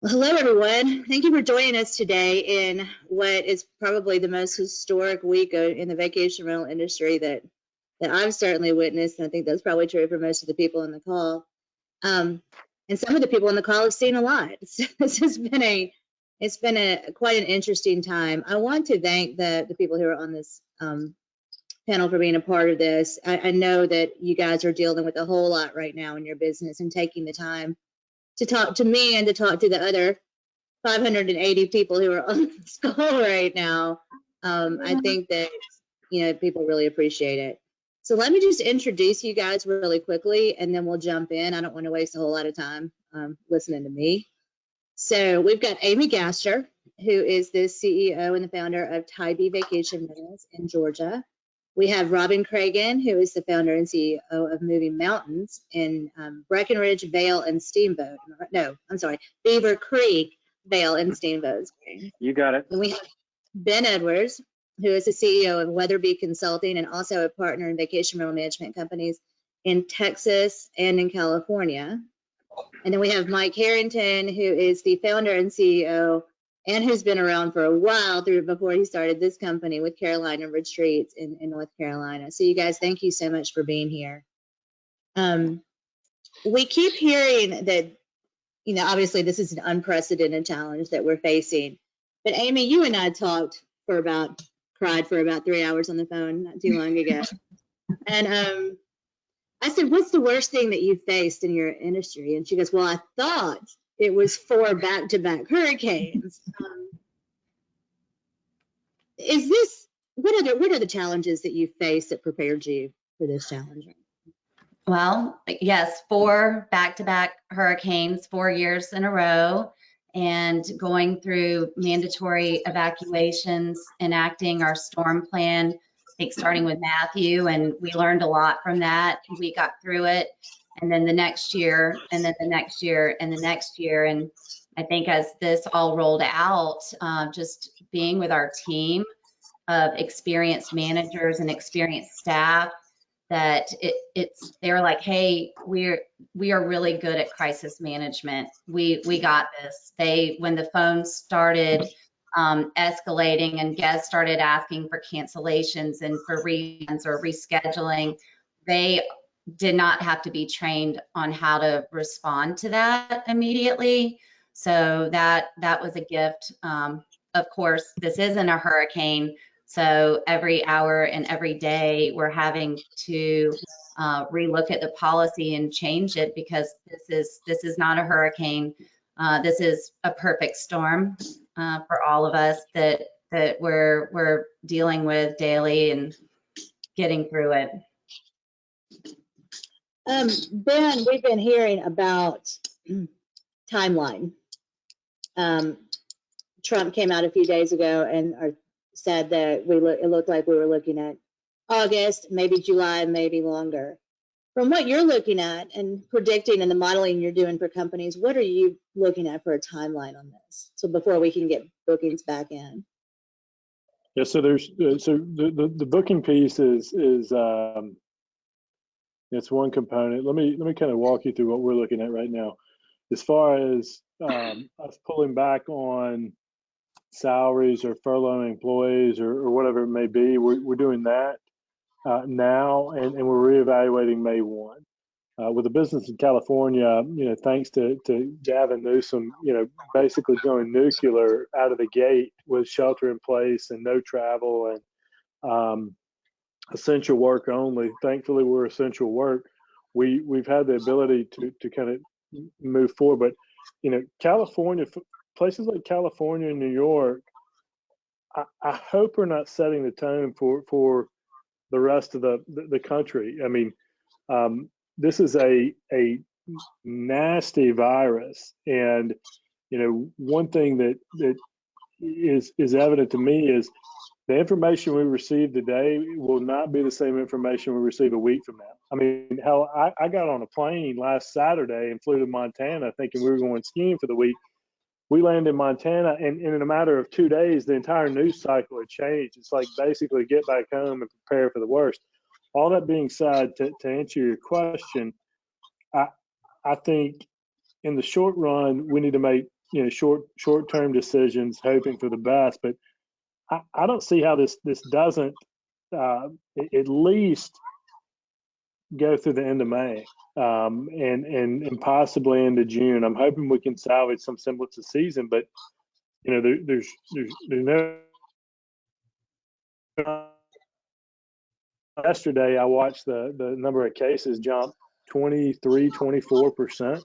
Well, hello, everyone. Thank you for joining us today in what is probably the most historic week in the vacation rental industry that I've certainly witnessed, and I think that's probably true for most of the people on the call. And some of the people on the call have seen a lot. This has been quite an interesting time. I want to thank the people who are on this panel for being a part of this. I know that you guys are dealing with a whole lot right now in your business and taking the time to talk to me and to talk to the other 580 people who are on this call right now. I think that, people really appreciate it. So let me just introduce you guys really quickly, and then we'll jump in. I don't want to waste a whole lot of time listening to me. So we've got Amy Gaster, who is the CEO and the founder of Tybee Vacation Rentals in Georgia. We have Robin Cragen, who is the founder and CEO of Moving Mountains in Breckenridge, Vale, and Steamboat. No, I'm sorry, Beaver Creek, Vale, and Steamboat. You got it. And we have Ben Edwards, who is the CEO of Weatherby Consulting and also a partner in vacation rental management companies in Texas and in California. And then we have Mike Harrington, who is the founder and CEO and who's been around for a while before he started this company with Carolina Retreats in North Carolina. So you guys, thank you so much for being here. We keep hearing that, obviously this is an unprecedented challenge that we're facing. But Amy, you and I cried for about 3 hours on the phone not too long ago. And I said, what's the worst thing that you faced in your industry? And she goes, well, I thought it was 4 back-to-back hurricanes. What are the challenges that you faced that prepared you for this challenge? Well, yes, 4 back-to-back hurricanes, 4 years in a row, and going through mandatory evacuations, enacting our storm plan, I think starting with Matthew, and we learned a lot from that. We got through it, and then the next year, and then the next year, and the next year. And I think as this all rolled out, just being with our team of experienced managers and experienced staff, that they're like, hey, we are really good at crisis management. We got this. When the phones started escalating and guests started asking for cancellations and for refunds or rescheduling, they did not have to be trained on how to respond to that immediately. So that was a gift. Of course, this isn't a hurricane, so every hour and every day we're having to relook at the policy and change it, because this is not a hurricane. This is a perfect storm for all of us that we're dealing with daily and getting through it. Ben, we've been hearing about timeline. Trump came out a few days ago and said that it looked like we were looking at August, maybe July, maybe longer. From what you're looking at and predicting and the modeling you're doing for companies, what are you looking at for a timeline on this? So before we can get bookings back in. Yeah, so there's the booking piece is it's one component. Let me kind of walk you through what we're looking at right now. As far as us pulling back on salaries or furloughing employees or whatever it may be, we're doing that now, and we're reevaluating May 1. With the business in California, thanks to Gavin Newsom, basically going nuclear out of the gate with shelter in place and no travel and essential work only. Thankfully, we're essential work. We've had the ability to kind of move forward, but California, places like California and New York, I hope are not setting the tone for the rest of the country. I mean, this is a nasty virus, and one thing that is evident to me is the information we receive today will not be the same information we receive a week from now. I mean, hell, I got on a plane last Saturday and flew to Montana thinking we were going skiing for the week. We landed in Montana, and in a matter of 2 days, the entire news cycle had changed. It's like basically get back home and prepare for the worst. All that being said, to answer your question, I think in the short run, we need to make short-term decisions, hoping for the best. But I don't see how this doesn't at least go through the end of May, and possibly into June. I'm hoping we can salvage some semblance of season, but there's no. Yesterday, I watched the number of cases jump 23-24%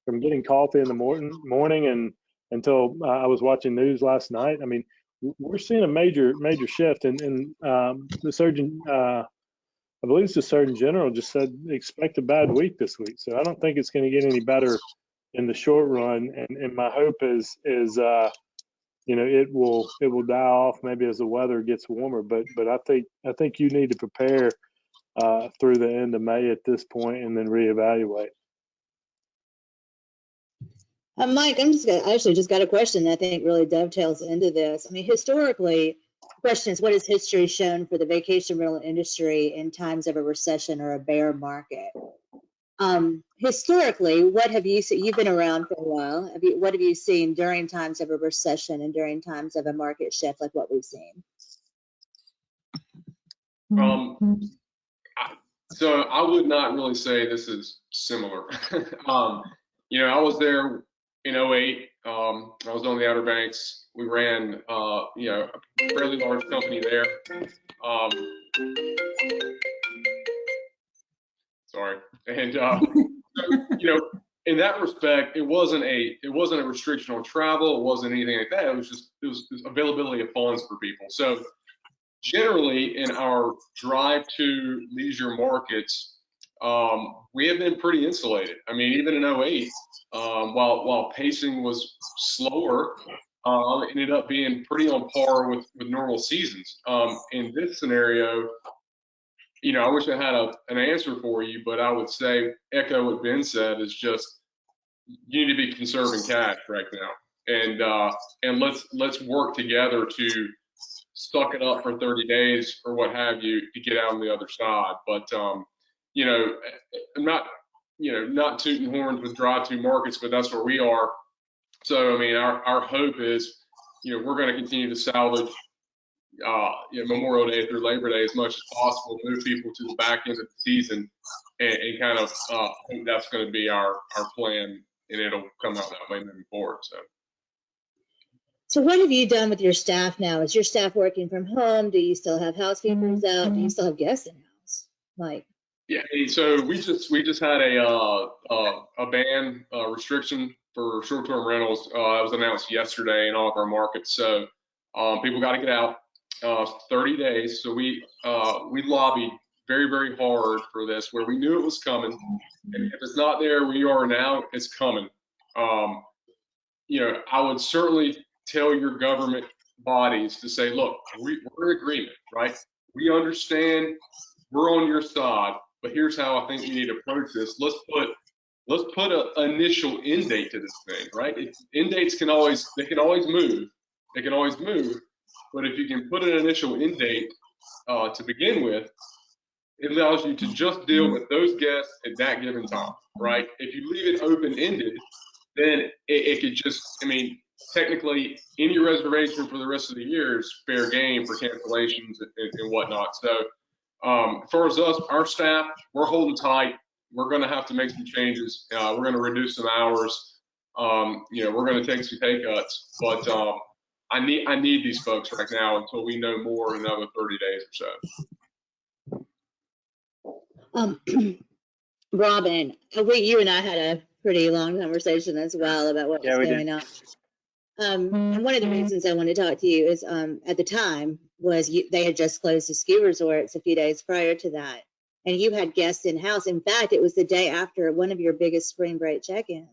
from getting coffee in the morning and until I was watching news last night. I mean, we're seeing a major shift, and the surgeon, I believe it's the Surgeon General, just said expect a bad week this week. So I don't think it's going to get any better in the short run. And my hope is it will die off maybe as the weather gets warmer. But I think you need to prepare through the end of May at this point and then reevaluate. Mike, I actually just got a question that I think really dovetails into this. I mean, historically, the question is, what has history shown for the vacation rental industry in times of a recession or a bear market? Historically, what have you seen? You've been around for a while. What have you seen during times of a recession and during times of a market shift like what we've seen? So I would not really say this is similar. I was there in 08. I was on the Outer Banks. We ran, a fairly large company there. Sorry. And, in that respect, it wasn't a restriction on travel. It wasn't anything like that. It was availability of funds for people. So generally in our drive to leisure markets, we have been pretty insulated. I mean, even in 08, while pacing was slower, it ended up being pretty on par with normal seasons. In this scenario, I wish I had an answer for you, but I would say echo what Ben said, is just you need to be conserving cash right now, and let's work together to suck it up for 30 days or what have you to get out on the other side. But I'm not tooting horns with drive-to markets, but that's where we are. So I mean, our hope is we're going to continue to salvage Memorial Day through Labor Day as much as possible, move people to the back end of the season, and kind of hope that's going to be our plan, and it'll come out that way moving forward. So what have you done with your staff now? Is your staff working from home? Do you still have housekeepers out? Do you still have guests in house? Like, yeah, so we just had a ban restriction for short-term rentals. It was announced yesterday in all of our markets. So people got to get out 30 days. So we lobbied very, very hard for this, where we knew it was coming. And if it's not there, we are now, it's coming. I would certainly tell your government bodies to say, look, we're in agreement, right? We understand, we're on your side, but here's how I think we need to approach this. Let's put an initial end date to this thing, right? End dates can always move. They can always move, but if you can put an initial end date to begin with, it allows you to just deal with those guests at that given time, right? If you leave it open-ended, then it could just, technically any reservation for the rest of the year is fair game for cancellations and whatnot. So as far as us, our staff, we're holding tight. We're going to have to make some changes. We're going to reduce some hours. We're going to take some pay cuts, but I need these folks right now until we know more in another 30 days or so. Robin, you and I had a pretty long conversation as well about what was going on. And one of the reasons I wanted to talk to you is at the time was they had just closed the ski resorts a few days prior to that. And you had guests in house. In fact, it was the day after one of your biggest spring break check-ins.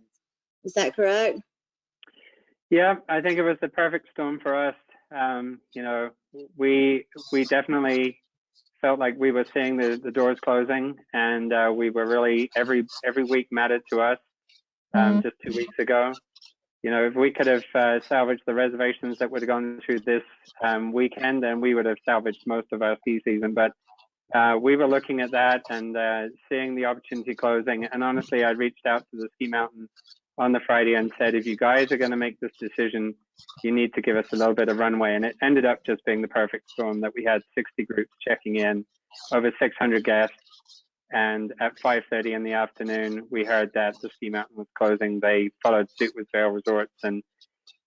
Is that correct? Yeah, I think it was the perfect storm for us. We definitely felt like we were seeing the doors closing, and we were really every week mattered to us. Just 2 weeks ago, if we could have salvaged the reservations that would have gone through this weekend, then we would have salvaged most of our ski season. But we were looking at that and seeing the opportunity closing. And honestly, I reached out to the ski mountain on the Friday and said, if you guys are going to make this decision, you need to give us a little bit of runway. And it ended up just being the perfect storm that we had 60 groups checking in, over 600 guests. And at 5:30 in the afternoon, we heard that the ski mountain was closing. They followed suit with Vail Resorts. And,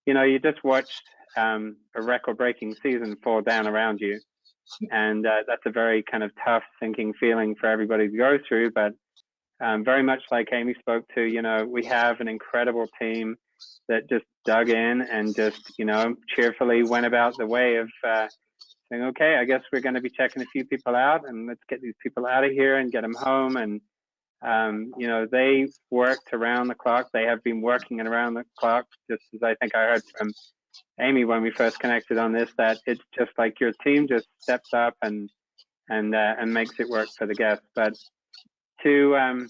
you know, you just watched a record-breaking season fall down around you. And that's a very kind of tough, sinking feeling for everybody to go through. But very much like Amy spoke to, you know, we have an incredible team that just dug in and just, you know, cheerfully went about the way of saying, okay, I guess we're going to be checking a few people out, and let's get these people out of here and get them home. And, you know, they worked around the clock. They have been working around the clock, just as I think I heard from Amy when we first connected on this, that it's just like your team just steps up and makes it work for the guests. But to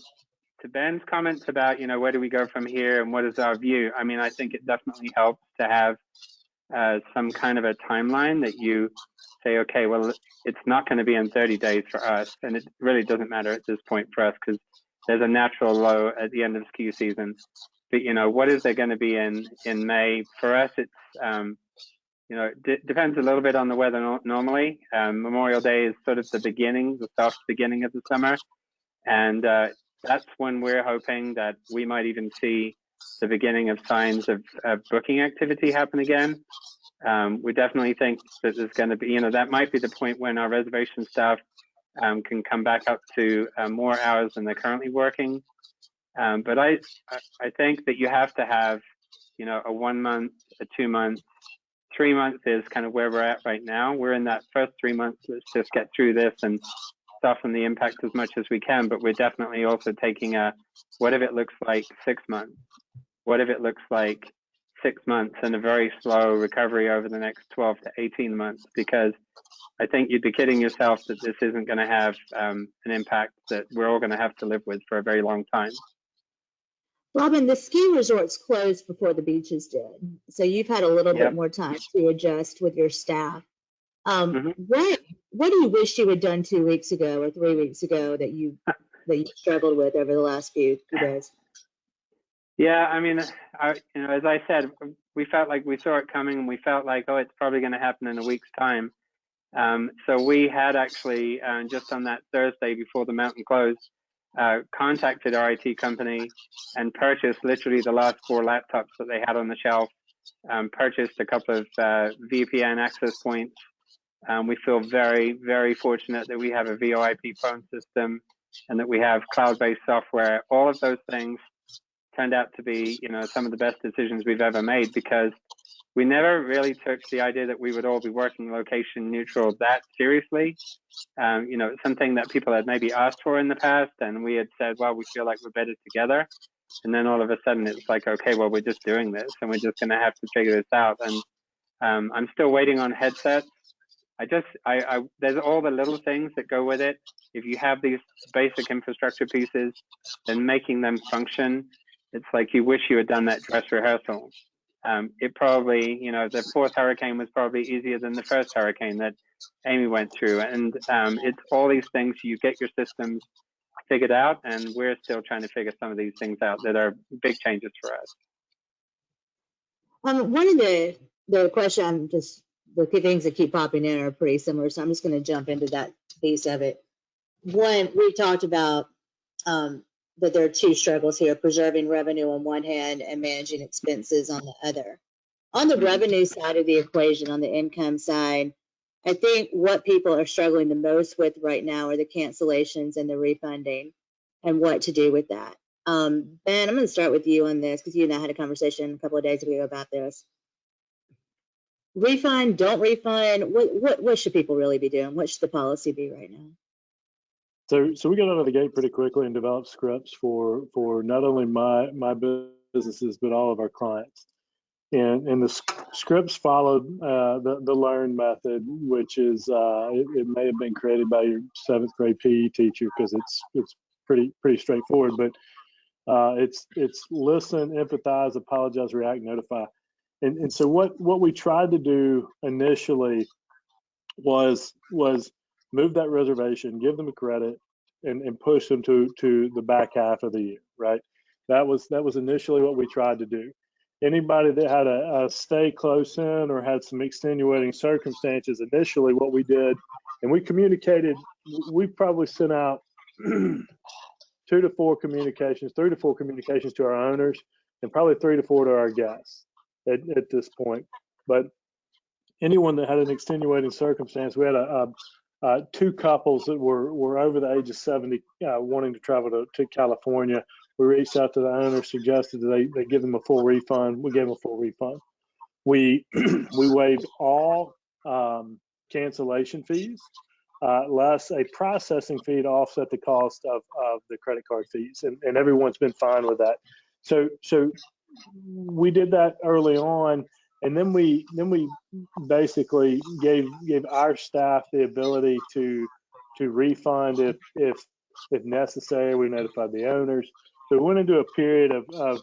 Ben's comments about, you know, where do we go from here and what is our view? I mean, I think it definitely helps to have some kind of a timeline that you say, okay, well, it's not going to be in 30 days for us. And it really doesn't matter at this point for us because there's a natural low at the end of ski season. But, you know, what is there going to be in May? For us, it's, you know, it depends a little bit on the weather normally. Memorial Day is sort of the beginning, the soft beginning of the summer. And that's when we're hoping that we might even see the beginning of signs of booking activity happen again. We definitely think that there's going to be, you know, that might be the point when our reservation staff can come back up to more hours than they're currently working. But I think that you have to have, you know, a 1 month, a 2 month, 3 months is kind of where we're at right now. We're in that first 3 months. Let's just get through this and soften the impact as much as we can. But we're definitely also taking what if it looks like 6 months? What if it looks like 6 months and a very slow recovery over the next 12 to 18 months? Because I think you'd be kidding yourself that this isn't going to have an impact that we're all going to have to live with for a very long time. Robin, the ski resorts closed before the beaches did, so you've had a little bit more time to adjust with your staff. What do you wish you had done 2 weeks ago or 3 weeks ago that you struggled with over the last few days? Yeah, I mean, you know, as I said, we felt like we saw it coming, and we felt like, oh, it's probably going to happen in a week's time. So we had actually just on that Thursday before the mountain closed, contacted our IT company and purchased literally the last 4 laptops that they had on the shelf, purchased a couple of VPN access points. We feel very, very fortunate that we have a VoIP phone system and that we have cloud-based software. All of those things turned out to be, you know, some of the best decisions we've ever made, because we never really took the idea that we would all be working location neutral that seriously. You know, it's something that people had maybe asked for in the past, and we had said, well, we feel like we're better together. And then all of a sudden it's like, okay, well, we're just doing this and we're just going to have to figure this out. And I'm still waiting on headsets. There's all the little things that go with it. If you have these basic infrastructure pieces, then making them function, it's like you wish you had done that dress rehearsal. It probably, you know, the 4th hurricane was probably easier than the first hurricane that Amy went through. And it's all these things, you get your systems figured out, and we're still trying to figure some of these things out that are big changes for us. One of the question, the things that keep popping in are pretty similar, so I'm just going to jump into that piece of it. One, we talked about that there are 2 struggles here: preserving revenue on one hand and managing expenses on the other. On the revenue side of the equation, on the income side, I think what people are struggling the most with right now are the cancellations and the refunding and what to do with that. Ben, I'm going to start with you on this because you and I had a conversation a couple of days ago about this. Refund, don't refund, what should people really be doing? What should the policy be right now? So we got out of the gate pretty quickly and developed scripts for not only my businesses, but all of our clients. And the scripts followed the LEARN method, which is it may have been created by your 7th grade PE teacher because it's pretty straightforward. But it's listen, empathize, apologize, react, notify. And so what we tried to do initially was move that reservation, give them a credit, and push them to the back half of the year, right? That was initially what we tried to do. Anybody that had a stay close in or had some extenuating circumstances, initially what we did, and we communicated, we probably sent out 3 to 4 communications to our owners, and probably 3 to 4 to our guests at this point. But anyone that had an extenuating circumstance, we had 2 couples that were over the age of 70 wanting to travel to California. We reached out to the owner, suggested that they give them a full refund. We gave them a full refund. We waived all cancellation fees, less a processing fee to offset the cost of the credit card fees, and everyone's been fine with that. So we did that early on, and then we basically gave our staff the ability to refund if necessary. We notified the owners. So we went into a period of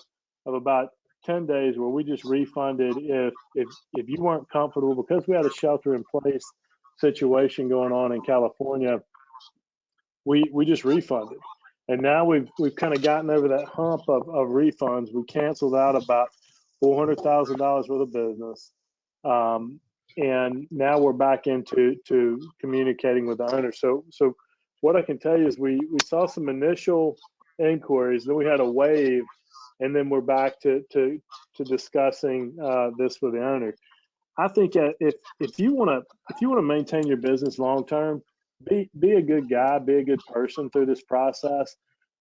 about 10 days where we just refunded if you weren't comfortable, because we had a shelter in place situation going on in California. We just refunded, and now we've kind of gotten over that hump of refunds. We canceled out about $400,000 worth of business, and now we're back into communicating with the owner. So what I can tell you is we saw some initial inquiries, then we had a wave, and then we're back to discussing this with the owner. I think if you want to maintain your business long term, be a good guy, be a good person through this process.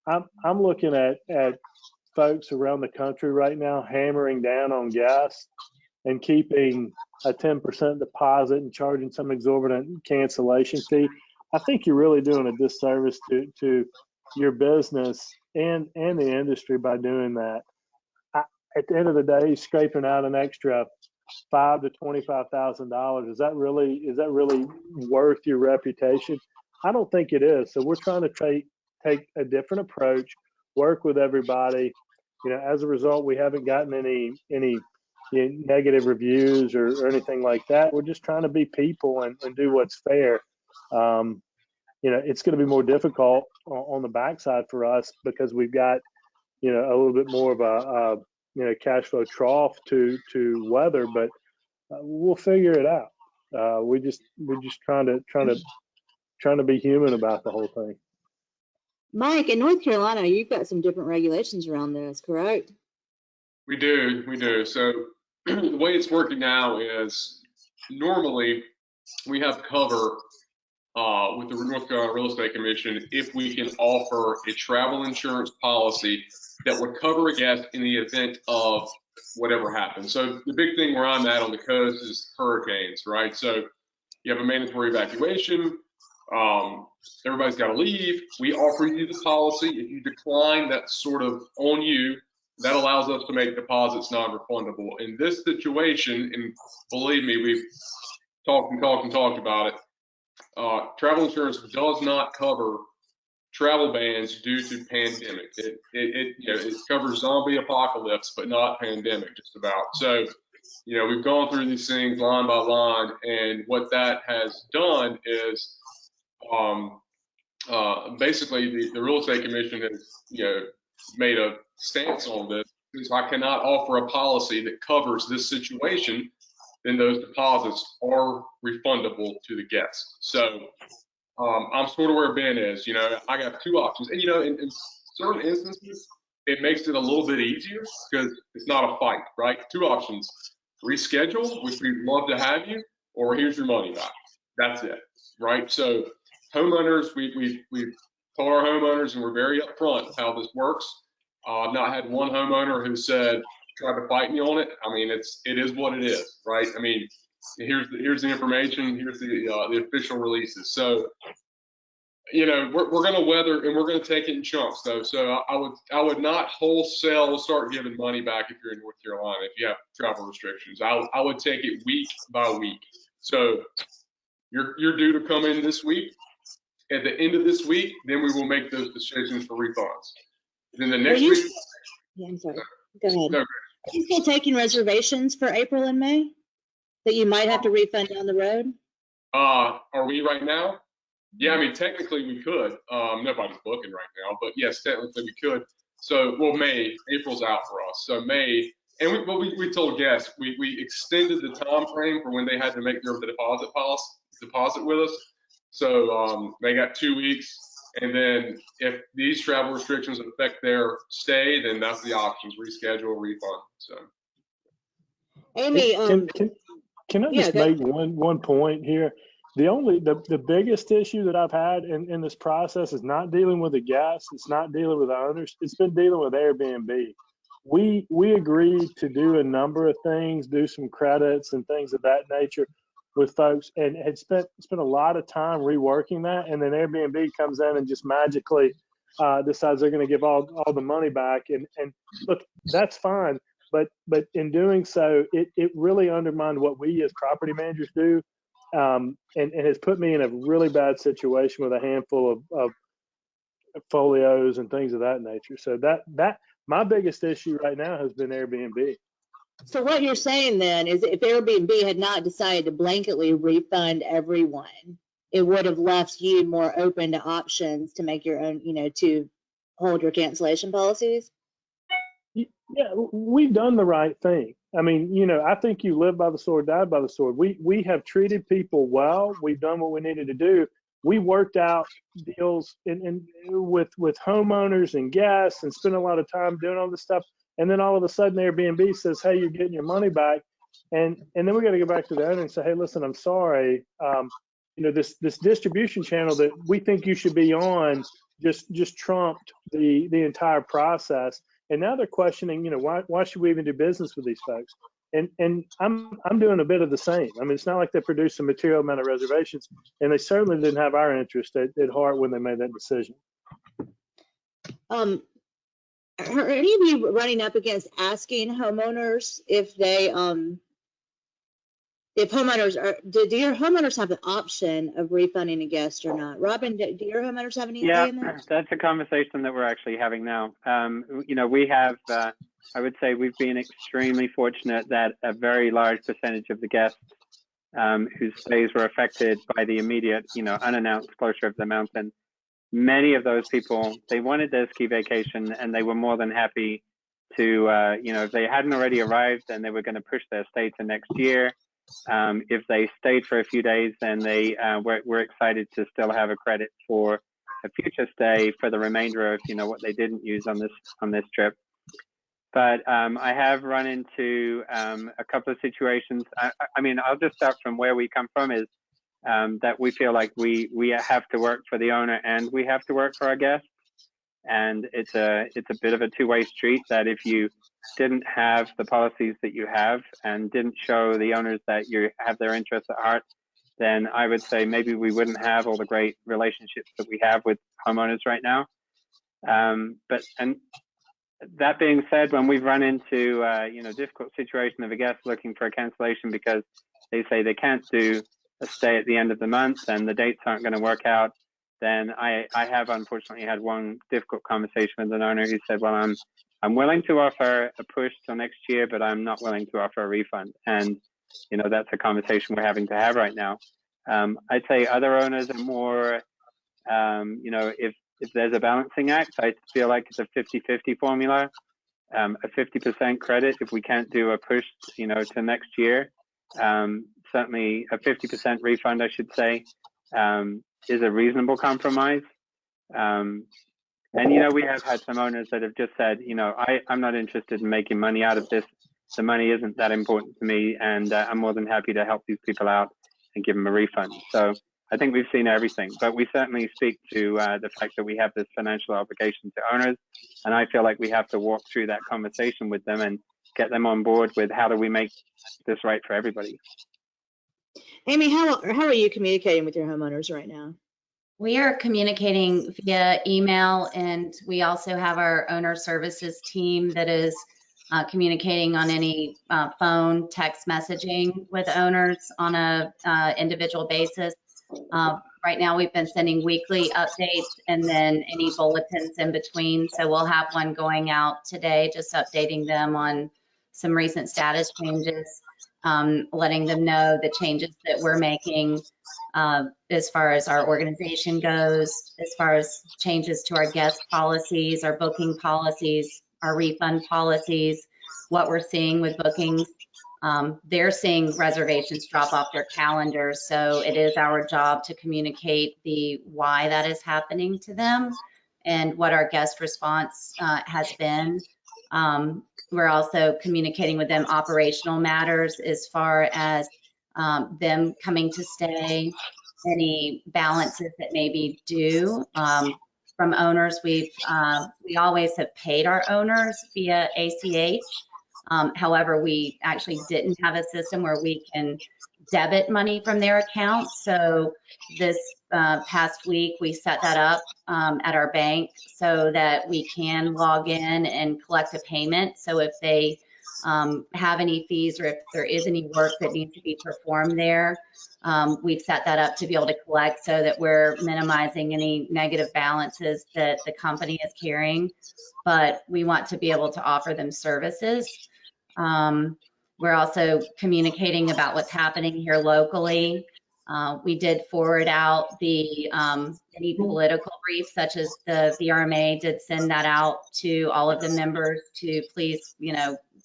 I'm looking at folks around the country right now hammering down on guests and keeping a 10% deposit and charging some exorbitant cancellation fee. I think you're really doing a disservice to your business and the industry by doing that. At the end of the day, scraping out an extra $5,000 to $25,000, is that really worth your reputation? I don't think it is. So we're trying to take a different approach, work with everybody. As a result, we haven't gotten any negative reviews or anything like that. We're just trying to be people and do what's fair. It's going to be more difficult on the backside for us because we've got, a little bit more of a cash flow trough to weather, but we'll figure it out. We're just trying to be human about the whole thing. Mike, in North Carolina, you've got some different regulations around this, correct? We do. So the way it's working now is normally we have cover with the North Carolina Real Estate Commission if we can offer a travel insurance policy that would cover a guest in the event of whatever happens. So the big thing where I'm at on the coast is hurricanes, right? So you have a mandatory evacuation. Everybody's got to leave. We offer you the policy. If you decline, that's sort of on you. That allows us to make deposits non-refundable. In this situation, and believe me, we've talked about it, travel insurance does not cover travel bans due to pandemic. It covers zombie apocalypse, but not pandemic, just about. So, we've gone through these things line by line, and what that has done is basically the Real Estate Commission has, made a stance on this. If I cannot offer a policy that covers this situation, then those deposits are refundable to the guest. So I'm sort of where Ben is. I got 2 options, and in certain instances, it makes it a little bit easier because it's not a fight, right? 2 options: reschedule, which we'd love to have you, or here's your money back. That's it, right? So homeowners, we've told our homeowners, and we're very upfront with how this works. I've not had one homeowner who tried to fight me on it. I mean, it is what it is, right? I mean, here's the information, here's the official releases. So, we're going to weather, and we're going to take it in chunks, though. So I would not wholesale start giving money back if you're in North Carolina if you have travel restrictions. I would take it week by week. So you're due to come in this week. At the end of this week, then we will make those decisions for refunds. Then the next week. Yeah, I'm sorry. Go ahead. No. Are you still taking reservations for April and May that you might have to refund down the road? Are we right now? Yeah, I mean, technically we could. Nobody's booking right now, but yes, technically we could. So, well, May, April's out for us. So May, and we told guests, we extended the time frame for when they had to make their deposit with us. So they got 2 weeks. And then if these travel restrictions affect their stay, then that's the options, reschedule, refund. So. Amy, Can I just make one point here? The biggest issue that I've had in this process is not dealing with the guests. It's not dealing with the owners. It's been dealing with Airbnb. We agreed to do a number of things, do some credits and things of that nature with folks, and had spent a lot of time reworking that. And then Airbnb comes in and just magically decides they're going to give all the money back. And look, that's fine. But in doing so, it really undermined what we as property managers do, and has put me in a really bad situation with a handful of folios and things of that nature. So that my biggest issue right now has been Airbnb. So what you're saying then is if Airbnb had not decided to blanketly refund everyone, it would have left you more open to options to make your own, to hold your cancellation policies? Yeah, we've done the right thing. I mean, I think you live by the sword, die by the sword. We have treated people well. We've done what we needed to do. We worked out deals with homeowners and guests and spent a lot of time doing all this stuff. And then all of a sudden Airbnb says, hey, you're getting your money back. And then we got to go back to the owner and say, hey, listen, I'm sorry. This distribution channel that we think you should be on just trumped the entire process. And now they're questioning, why should we even do business with these folks? And I'm doing a bit of the same. I mean, it's not like they produced a material amount of reservations, and they certainly didn't have our interest at heart when they made that decision. Are any of you running up against asking homeowners if they if homeowners do your homeowners have the option of refunding a guest or not? Robin, do your homeowners have any say in that? That's a conversation that we're actually having now. We have, I would say we've been extremely fortunate that a very large percentage of the guests whose stays were affected by the immediate, unannounced closure of the mountain, many of those people, they wanted their ski vacation and they were more than happy to, if they hadn't already arrived, then they were going to push their stay to next year. If they stayed for a few days, then they were excited to still have a credit for a future stay for the remainder of what they didn't use on this trip. But I have run into a couple of situations. I mean, I'll just start from where we come from is that we feel like we have to work for the owner and we have to work for our guests. And it's a bit of a two-way street that if you didn't have the policies that you have and didn't show the owners that you have their interests at heart, then I would say maybe we wouldn't have all the great relationships that we have with homeowners right now. But that being said, when we've run into difficult situation of a guest looking for a cancellation because they say they can't do a stay at the end of the month and the dates aren't going to work out, then I have unfortunately had one difficult conversation with an owner who said, well, I'm willing to offer a push till next year, but I'm not willing to offer a refund. And, that's a conversation we're having to have right now. I'd say other owners are more, if there's a balancing act, I feel like it's a 50-50 formula, a 50% credit if we can't do a push, to next year. Certainly a 50% refund, I should say, is a reasonable compromise. And, we have had some owners that have just said, I'm not interested in making money out of this. The money isn't that important to me. And I'm more than happy to help these people out and give them a refund. So I think we've seen everything, but we certainly speak to the fact that we have this financial obligation to owners. And I feel like we have to walk through that conversation with them and get them on board with how do we make this right for everybody. Amy, how are you communicating with your homeowners right now? We are communicating via email, and we also have our owner services team that is communicating on any phone, text messaging with owners on a individual basis. Right now, we've been sending weekly updates and then any bulletins in between. So we'll have one going out today, just updating them on some recent status changes. letting them know the changes that we're making as far as our organization goes, as far as changes to our guest policies, our booking policies, our refund policies, what we're seeing with bookings. They're seeing reservations drop off their calendars, so it is our job to communicate the why that is happening to them and what our guest response has been. We're also communicating with them operational matters as far as them coming to stay, any balances that may be due from owners. We always have paid our owners via ACH. However, we actually didn't have a system where we can debit money from their account. So this past week, we set that up at our bank so that we can log in and collect a payment. So if they have any fees or if there is any work that needs to be performed there, we've set that up to be able to collect so that we're minimizing any negative balances that the company is carrying. But we want to be able to offer them services. We're also communicating about what's happening here locally. We did forward out the any political briefs, such as the VRMA did send that out to all of the members to please,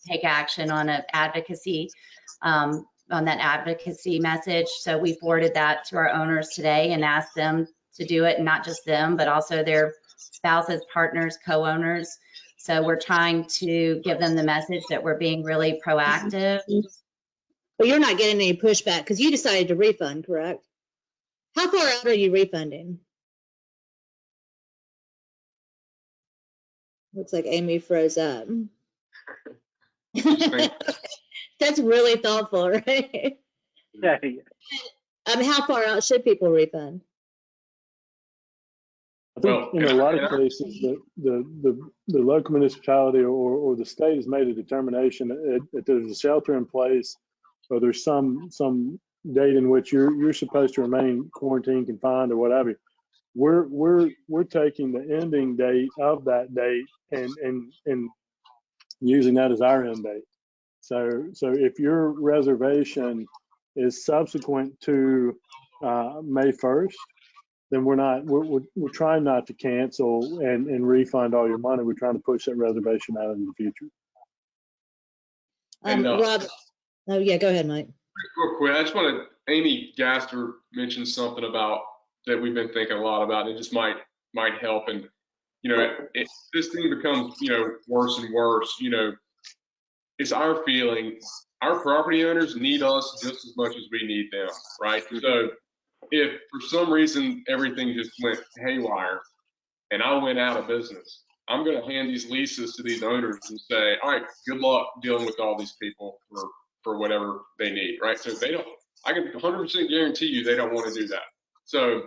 take action on an advocacy, on that advocacy message. So we forwarded that to our owners today and asked them to do it, and not just them, but also their spouses, partners, co-owners. So we're trying to give them the message that we're being really proactive. But you're not getting any pushback because you decided to refund, correct? How far out are you refunding? Looks like Amy froze up. That's really thoughtful, right? Yeah. How far out should people refund? I think in a lot of cases, the local municipality or the state has made a determination that there's a shelter in place, or there's some date in which you're supposed to remain quarantined, confined, or whatever. We're taking the ending date of that date and using that as our end date. So if your reservation is subsequent to May 1st, then we're trying not to cancel and refund all your money. We're trying to push that reservation out in the future. Rob, oh yeah, go ahead, Mike. Real quick, I just want to, Amy Gaster mentioned something about that we've been thinking a lot about. It just might help. And, if this thing becomes, worse and worse, it's our feeling, our property owners need us just as much as we need them, right? So if for some reason everything just went haywire and I went out of business, I'm going to hand these leases to these owners and say, all right, good luck dealing with all these people for whatever they need, right? So if they don't, I can 100% guarantee you they don't want to do that. So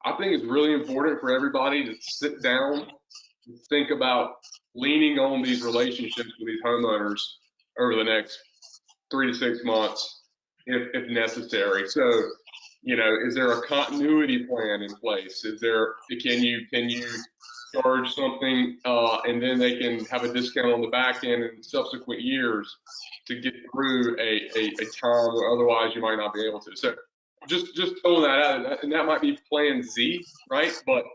I think it's really important for everybody to sit down and think about leaning on these relationships with these homeowners over the next 3 to 6 months if necessary. So, is there a continuity plan in place? Can you charge something and then they can have a discount on the back end in subsequent years to get through a time where otherwise you might not be able to? So just throwing that out, and that might be plan Z, right? But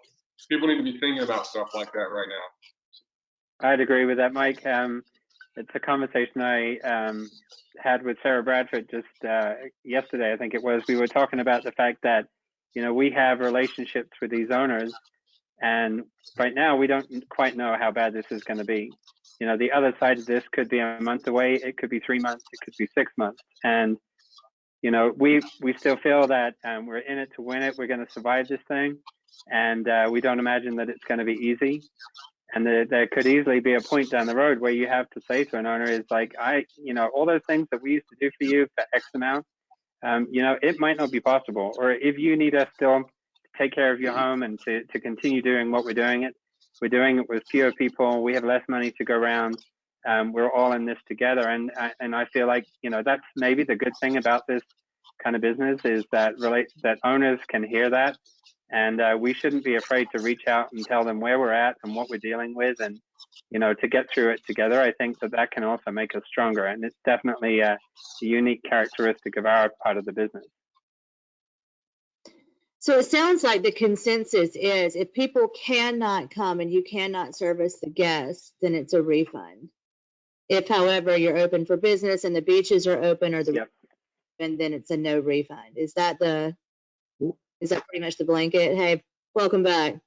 people need to be thinking about stuff like that right now. I'd agree with that, Mike. It's a conversation I had with Sarah Bradford just yesterday, I think it was. We were talking about the fact that, we have relationships with these owners, and right now we don't quite know how bad this is going to be. The other side of this could be a month away. It could be 3 months. It could be 6 months. And, we still feel that we're in it to win it. We're going to survive this thing. And we don't imagine that it's going to be easy. And there could easily be a point down the road where you have to say to an owner, is like, all those things that we used to do for you for X amount, it might not be possible. Or if you need us still to take care of your home and to continue doing what we're doing it with fewer people. We have less money to go around. We're all in this together. And I feel like, that's maybe the good thing about this kind of business, is that owners can hear that And we shouldn't be afraid to reach out and tell them where we're at and what we're dealing with, and to get through it together. I think that can also make us stronger, and it's definitely a unique characteristic of our part of the business. So it sounds like the consensus is if people cannot come and you cannot service the guests, then it's a refund. If, however, you're open for business and the beaches are open or Yep. and then it's a no refund. Is that pretty much the blanket? Hey, welcome back.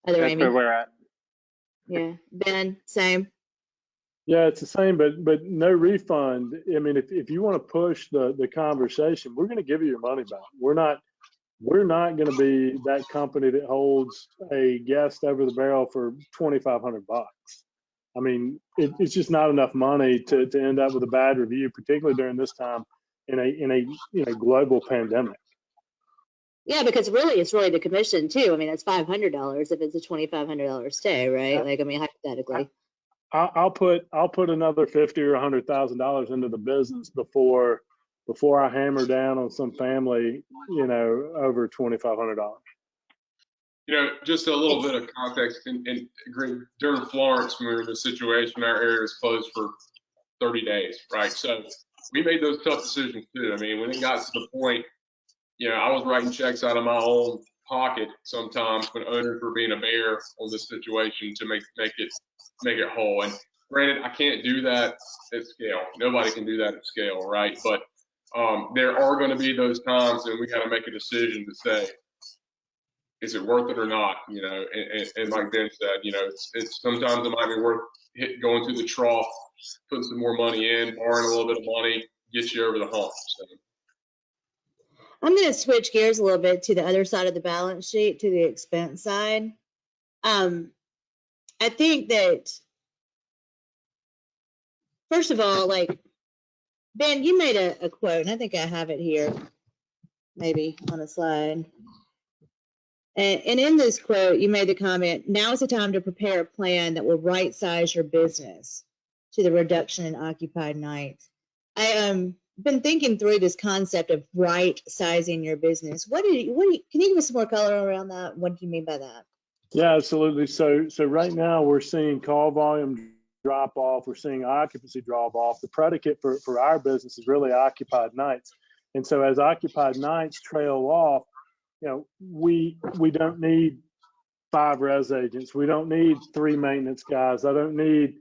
Other That's Amy. where we're at. Yeah. Ben, same. Yeah, it's the same, but no refund. I mean, if you want to push the conversation, we're going to give you your money back. We're not going to be that company that holds a guest over the barrel for $2,500. I mean, it's just not enough money to end up with a bad review, particularly during this time in a global pandemic. Yeah, because really, it's really the commission too. I mean, that's $500 if it's a $2,500 stay, right? Like, I mean, hypothetically. I'll put another $50,000 or $100,000 into the business before I hammer down on some family, over $2,500. Just a little bit of context. And during Florence, when we were in this situation, our area was closed for 30 days, right? So we made those tough decisions too. I mean, when it got to the point, I was writing checks out of my own pocket sometimes when owners were being a bear on this situation to make it whole. And granted, I can't do that at scale. Nobody can do that at scale, right? But there are going to be those times, and we got to make a decision to say, is it worth it or not? And like Ben said, it's sometimes it might be worth going through the trough, putting some more money in, borrowing a little bit of money, get you over the hump. So. I'm going to switch gears a little bit to the other side of the balance sheet, to the expense side. I think that, first of all, like, Ben, you made a quote, and I think I have it here, maybe on a slide. And in this quote, you made the comment, now is the time to prepare a plan that will right-size your business to the reduction in occupied nights. I been thinking through this concept of right-sizing your business. Can you give us some more color around that? What do you mean by that? Yeah, absolutely. So right now we're seeing call volume drop off. We're seeing occupancy drop off. The predicate for our business is really occupied nights. And so as occupied nights trail off, we don't need 5 res agents. We don't need 3 maintenance guys. I don't need,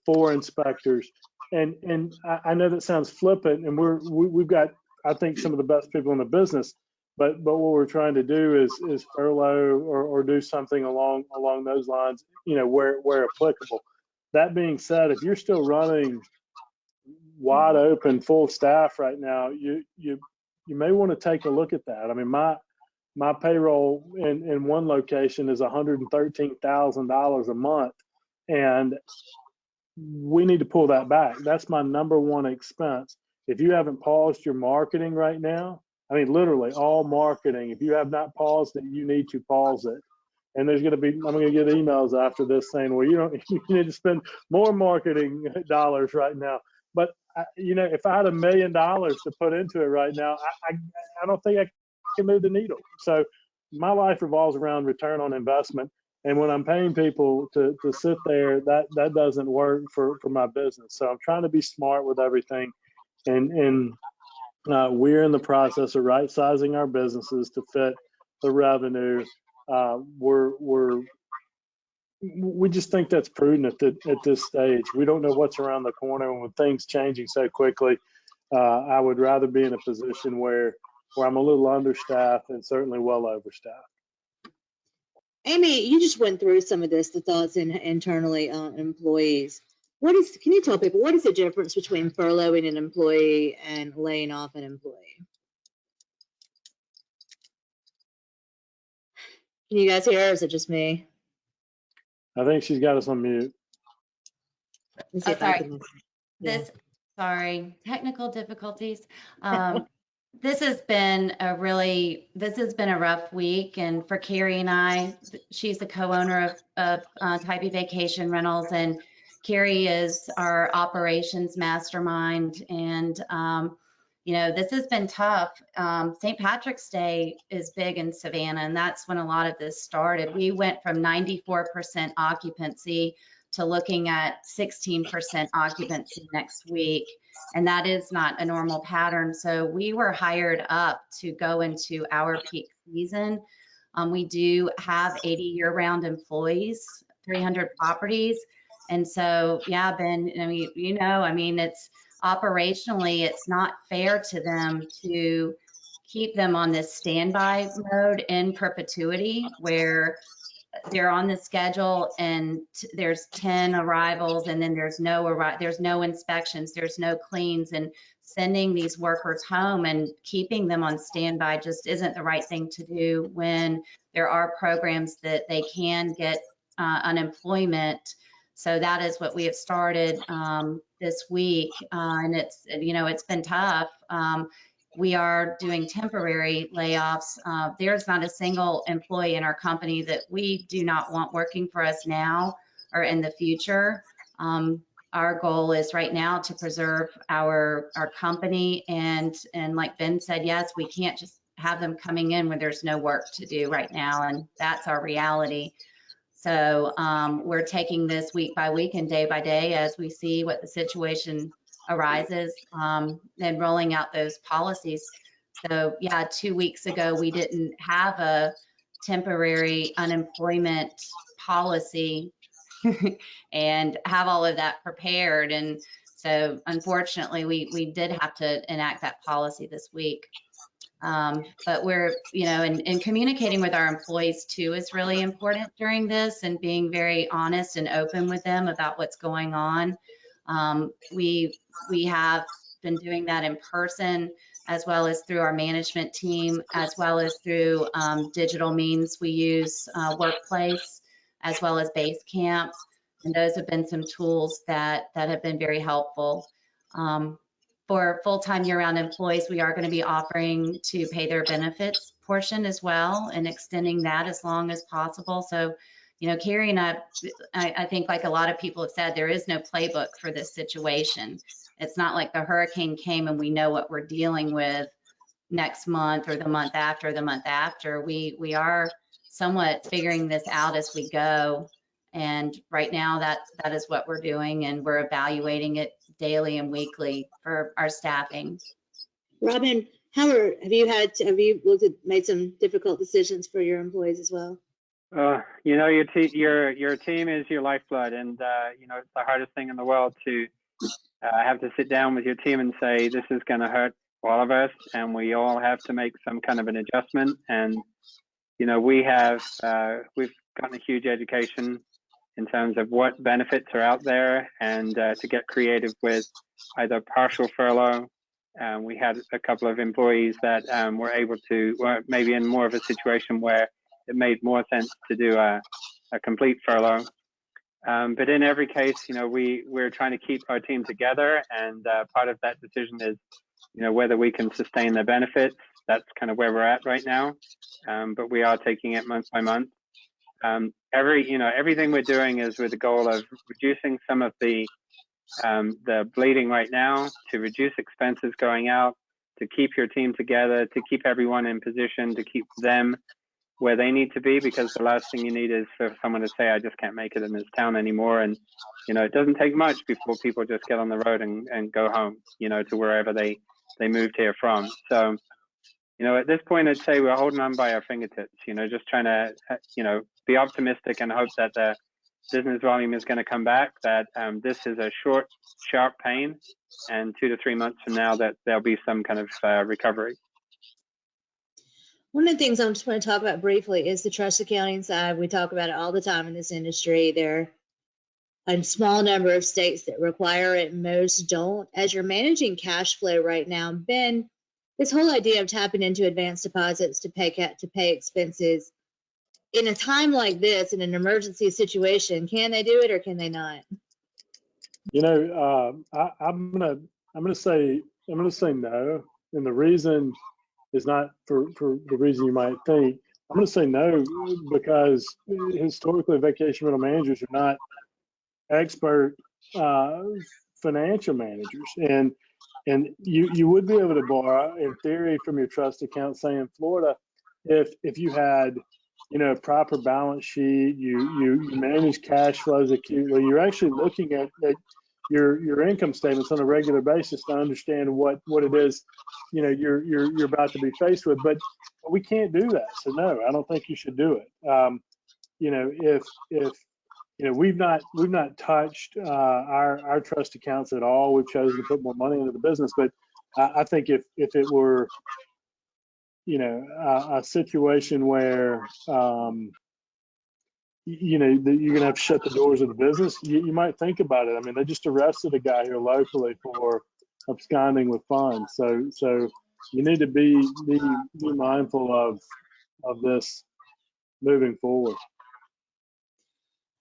4 inspectors. And I know that sounds flippant, and we've got, I think, some of the best people in the business. But what we're trying to do is furlough or do something along those lines, where applicable. That being said, if you're still running wide open, full staff right now, you may want to take a look at that. I mean, my payroll in one location is $113,000 a month, and we need to pull that back. That's my number one expense. If you haven't paused your marketing right now, I mean, literally all marketing, if you have not paused it, you need to pause it. And I'm going to get emails after this saying, well, you need to spend more marketing dollars right now. But if I had $1 million to put into it right now, I don't think I can move the needle. So my life revolves around return on investment. And when I'm paying people to sit there, that doesn't work for my business. So I'm trying to be smart with everything. And we're in the process of right sizing our businesses to fit the revenue. We just think that's prudent at this stage. We don't know what's around the corner, and with things changing so quickly, I would rather be in a position where I'm a little understaffed and certainly well overstaffed. Amy, you just went through some of the thoughts internally on employees. Can you tell people, what is the difference between furloughing an employee and laying off an employee? Can you guys hear, or is it just me? I think she's got us on mute. Sorry, technical difficulties. This has been a rough week, and for Carrie and I, she's the co-owner of Type B Vacation Rentals, and Carrie is our operations mastermind. And this has been tough. St. Patrick's Day is big in Savannah, and that's when a lot of this started. We went from 94% occupancy to looking at 16% occupancy next week, and that is not a normal pattern. So we were hired up to go into our peak season. We do have 80 year-round employees, 300 properties. And so, yeah, Ben, it's operationally, it's not fair to them to keep them on this standby mode in perpetuity, where they're on the schedule and there's 10 arrivals and then there's no inspections, there's no cleans, and sending these workers home and keeping them on standby just isn't the right thing to do when there are programs that they can get unemployment. So that is what we have started this week, and it's been tough. We are doing temporary layoffs. There's not a single employee in our company that we do not want working for us now or in the future. Our goal is right now to preserve our company, and like Ben said, yes, we can't just have them coming in when there's no work to do right now, and that's our reality. So we're taking this week by week and day by day as we see what the situation arises, and rolling out those policies. So yeah, 2 weeks ago, we didn't have a temporary unemployment policy and have all of that prepared. And so unfortunately, we did have to enact that policy this week. But we're, and communicating with our employees too is really important during this, and being very honest and open with them about what's going on. We have been doing that in person, as well as through our management team, as well as through digital means. We use Workplace as well as Basecamp, and those have been some tools that have been very helpful. For full-time year-round employees, we are going to be offering to pay their benefits portion as well, and extending that as long as possible. So, Carrie and I think like a lot of people have said, there is no playbook for this situation. It's not like the hurricane came and we know what we're dealing with next month or the month after the month after. We are somewhat figuring this out as we go. And right now that is what we're doing, and we're evaluating it daily and weekly for our staffing. Robin, have you made some difficult decisions for your employees as well? Your team is your lifeblood, and it's the hardest thing in the world to have to sit down with your team and say, this is going to hurt all of us, and we all have to make some kind of an adjustment. And we've gotten a huge education in terms of what benefits are out there, and to get creative with either partial furlough. We had a couple of employees that were able to, or maybe in more of a situation where it made more sense to do a complete furlough. But in every case, we're trying to keep our team together, and part of that decision is, whether we can sustain their benefits. That's kind of where we're at right now. But we are taking it month by month. Everything we're doing is with the goal of reducing some of the bleeding right now, to reduce expenses going out, to keep your team together, to keep everyone in position, to keep them where they need to be, because the last thing you need is for someone to say, I just can't make it in this town anymore. And, it doesn't take much before people just get on the road and go home, to wherever they moved here from. So, at this point, I'd say we're holding on by our fingertips, just trying to, be optimistic and hope that the business volume is going to come back, that this is a short, sharp pain, and 2 to 3 months from now that there'll be some kind of recovery. One of the things I just want to talk about briefly is the trust accounting side. We talk about it all the time in this industry. There are a small number of states that require it, most don't. As you're managing cash flow right now, Ben, this whole idea of tapping into advanced deposits to pay expenses, in a time like this, in an emergency situation, can they do it or can they not? I'm gonna say no, and the reason is not for the reason you might think. I'm gonna say no because historically vacation rental managers are not expert financial managers, and And you would be able to borrow, in theory, from your trust account, say in Florida, if you had, a proper balance sheet, you manage cash flows acutely, you're actually looking at your income statements on a regular basis to understand what it is, you're about to be faced with. But we can't do that. So no, I don't think you should do it. If we've not touched our trust accounts at all. We've chosen to put more money into the business. But I think if it were, a situation where, that you're gonna have to shut the doors of the business, you might think about it. I mean, they just arrested a guy here locally for absconding with funds. So you need to be mindful of this moving forward.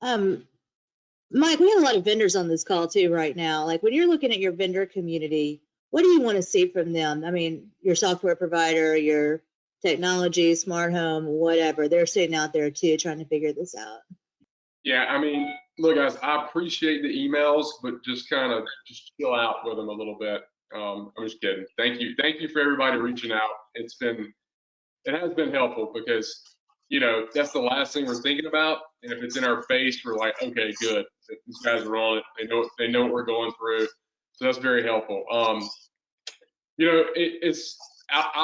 Mike, we have a lot of vendors on this call too right now. Like when you're looking at your vendor community, what do you want to see from them? I mean, your software provider, your technology, smart home, whatever, they're sitting out there too trying to figure this out. Yeah, I mean, look, guys, I appreciate the emails, but just chill out with them a little bit. I'm just kidding. Thank you for everybody reaching out. It has been helpful because that's the last thing we're thinking about. And if it's in our face, we're like, okay, good. These guys are on it. They know what we're going through. So that's very helpful. I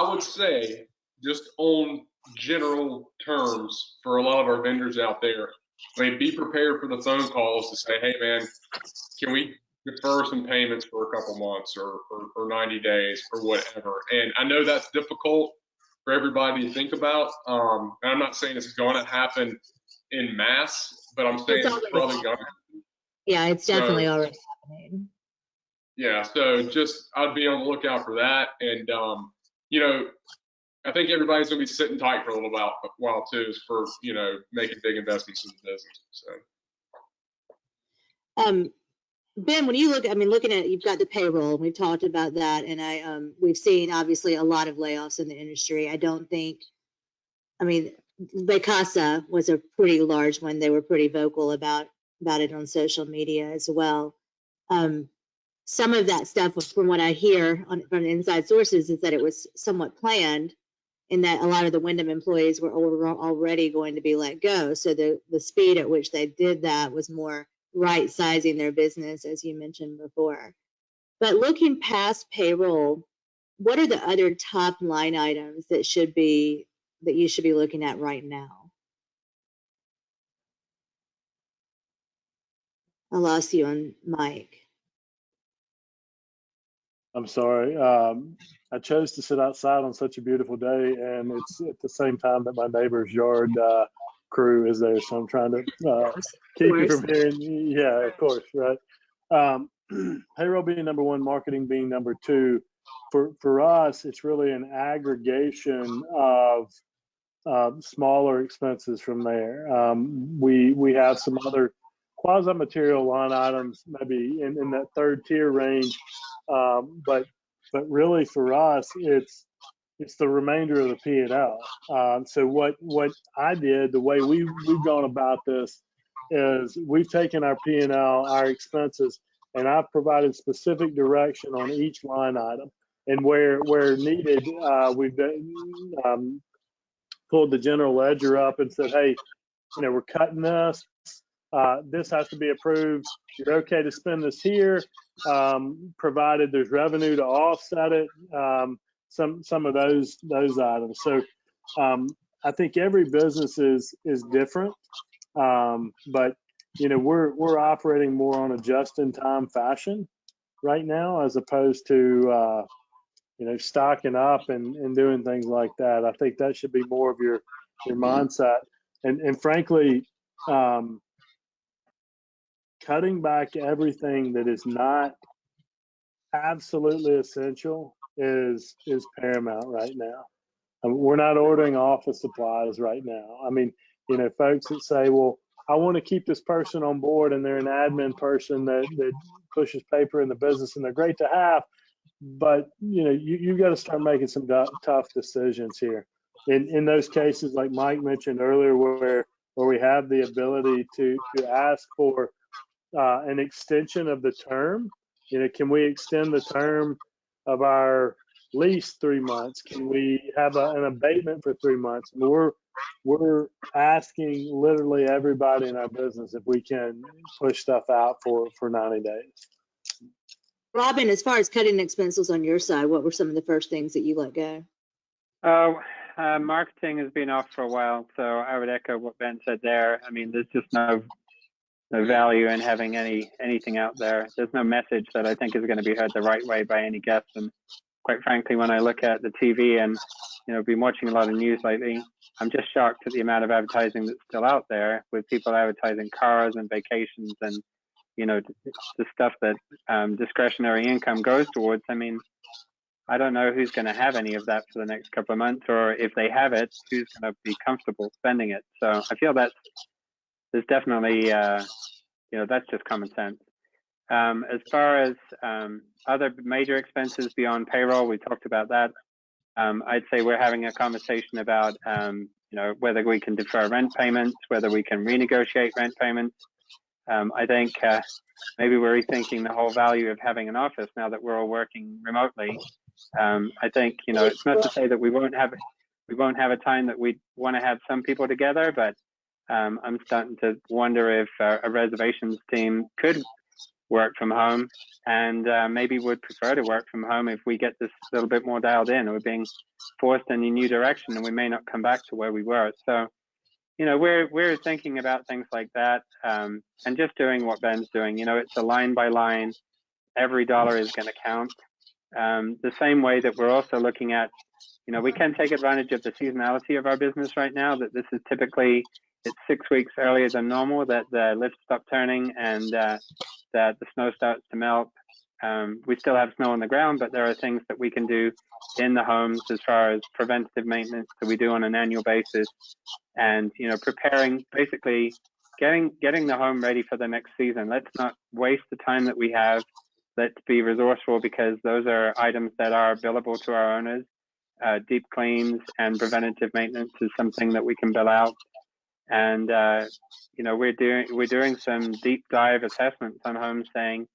would say, just on general terms, for a lot of our vendors out there, I mean, be prepared for the phone calls to say, hey man, can we defer some payments for a couple months or 90 days or whatever. And I know that's difficult for everybody to think about. And I'm not saying it's going to happen in mass, but I'm saying it's probably going to happen. Yeah, it's definitely already happening. Yeah, so just I'd be on the lookout for that. And, I think everybody's going to be sitting tight for a little while too, is for, making big investments in the business. So. Ben, when you looking at, you've got the payroll, we've talked about that, and we've seen obviously a lot of layoffs in the industry. Vacasa was a pretty large one. They were pretty vocal about it on social media as well. Some of that stuff, from what I hear from inside sources, is that it was somewhat planned, in that a lot of the Wyndham employees were already going to be let go. So the speed at which they did that was more right sizing their business, as you mentioned before. But looking past payroll, what are the other top line items that you should be looking at right now? I lost you on Mike. I'm sorry. I chose to sit outside on such a beautiful day, and it's at the same time that my neighbor's yard crew is there. So I'm trying to keep you from hearing. Yeah, of course, right. Payroll being number one, marketing being number two. For us, it's really an aggregation of smaller expenses from there. We have some other quasi-material line items, maybe in that third tier range, but really for us, it's the remainder of the P&L. So what I did, the way we've gone about this, is we've taken our P&L, our expenses, and I've provided specific direction on each line item. And where needed, we've pulled the general ledger up and said, hey, we're cutting this. This has to be approved. You're okay to spend this here, provided there's revenue to offset it. Some of those items. So I think every business is different, but we're operating more on a just-in-time fashion right now, as opposed to stocking up and doing things like that. I think that should be more of your mindset. And frankly, cutting back everything that is not absolutely essential is paramount right now. We're not ordering office supplies right now. I mean, folks that say, well, I want to keep this person on board and they're an admin person that pushes paper in the business, and they're great to have, but you got to start making some tough decisions here. In those cases, like Mike mentioned earlier, where we have the ability to ask for an extension of the term. Can we extend the term of our lease 3 months? Can we have an abatement for 3 months? We're asking literally everybody in our business if we can push stuff out for 90 days. Robin, as far as cutting expenses on your side, what were some of the first things that you let go? Marketing has been off for a while, so I would echo what Ben said there. I mean, there's just no value in having anything out there. There's no message that I think is going to be heard the right way by any guest. And quite frankly, when I look at the TV and, been watching a lot of news lately, I'm just shocked at the amount of advertising that's still out there, with people advertising cars and vacations and, the stuff that discretionary income goes towards. I mean, I don't know who's going to have any of that for the next couple of months, or if they have it, who's going to be comfortable spending it. So I feel there's definitely, that's just common sense. As far as other major expenses beyond payroll, we talked about that. I'd say we're having a conversation about, whether we can defer rent payments, whether we can renegotiate rent payments. I think maybe we're rethinking the whole value of having an office now that we're all working remotely. I think, it's not to say that we won't have a time that we want to have some people together, but I'm starting to wonder if a reservations team could work from home, and maybe would prefer to work from home if we get this a little bit more dialed in. We're being forced in a new direction, and we may not come back to where we were. So, we're thinking about things like that, and just doing what Ben's doing. It's a line by line. Every dollar is going to count. The same way that we're also looking at, we can take advantage of the seasonality of our business right now, that this is typically, it's 6 weeks earlier than normal that the lifts stop turning and that the snow starts to melt. We still have snow on the ground, but there are things that we can do in the homes as far as preventative maintenance that we do on an annual basis, and preparing, basically getting the home ready for the next season. Let's not waste the time that we have. Let's be resourceful, because those are items that are billable to our owners. Deep cleans and preventative maintenance is something that we can bill out. And we're doing some deep dive assessments on homes, saying,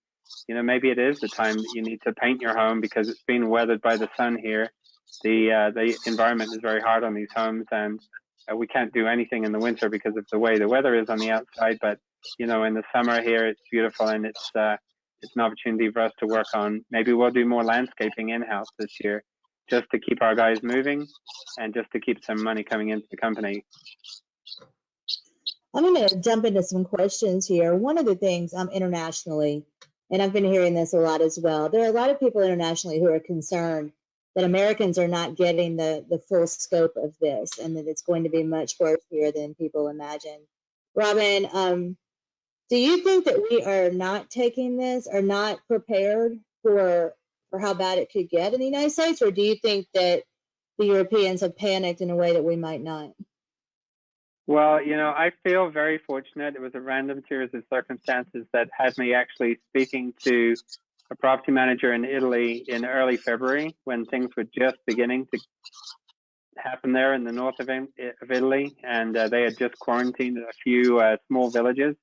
maybe it is the time that you need to paint your home because it's been weathered by the sun here. The environment is very hard on these homes, and we can't do anything in the winter because of the way the weather is on the outside. But in the summer here, it's beautiful, and it's an opportunity for us to work on. Maybe we'll do more landscaping in-house this year, just to keep our guys moving and just to keep some money coming into the company. I'm going to jump into some questions here. One of the things internationally, and I've been hearing this a lot as well, there are a lot of people internationally who are concerned that Americans are not getting the full scope of this, and that it's going to be much worse here than people imagine. Robin, do you think that we are not taking this, or not prepared for how bad it could get in the United States, or do you think that the Europeans have panicked in a way that we might not? Well, I feel very fortunate. It was a random series of circumstances that had me actually speaking to a property manager in Italy in early February, when things were just beginning to happen there in the north of Italy. And they had just quarantined a few small villages,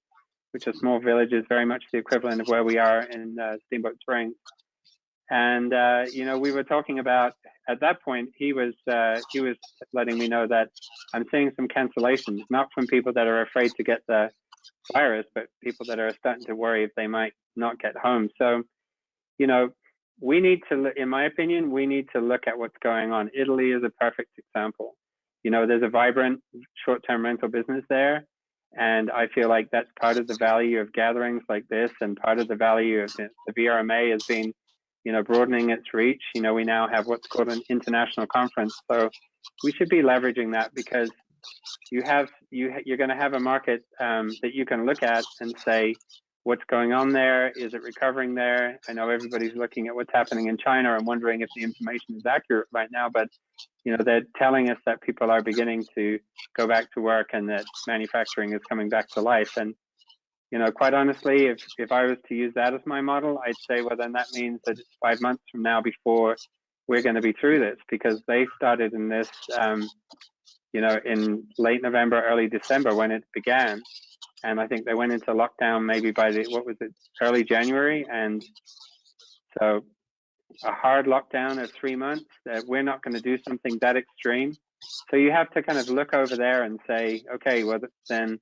which a small village is very much the equivalent of where we are in Steamboat Springs. And, we were talking about, at that point, he was letting me know that I'm seeing some cancellations, not from people that are afraid to get the virus, but people that are starting to worry if they might not get home. So, we need to, in my opinion, we need to look at what's going on. Italy is a perfect example. There's a vibrant short-term rental business there. And I feel like that's part of the value of gatherings like this, and part of the value of the VRMA has been, broadening its reach. We now have what's called an international conference. So we should be leveraging that, because you're going to have a market that you can look at and say, what's going on there? Is it recovering there? I know everybody's looking at what's happening in China and wondering if the information is accurate right now, but they're telling us that people are beginning to go back to work, and that manufacturing is coming back to life. And quite honestly, if I was to use that as my model, I'd say, well, then that means that it's 5 months from now before we're going to be through this, because they started in this, in late November, early December when it began. And I think they went into lockdown maybe by early January. And so, a hard lockdown of 3 months, that we're not going to do something that extreme. So you have to kind of look over there and say, okay, well, then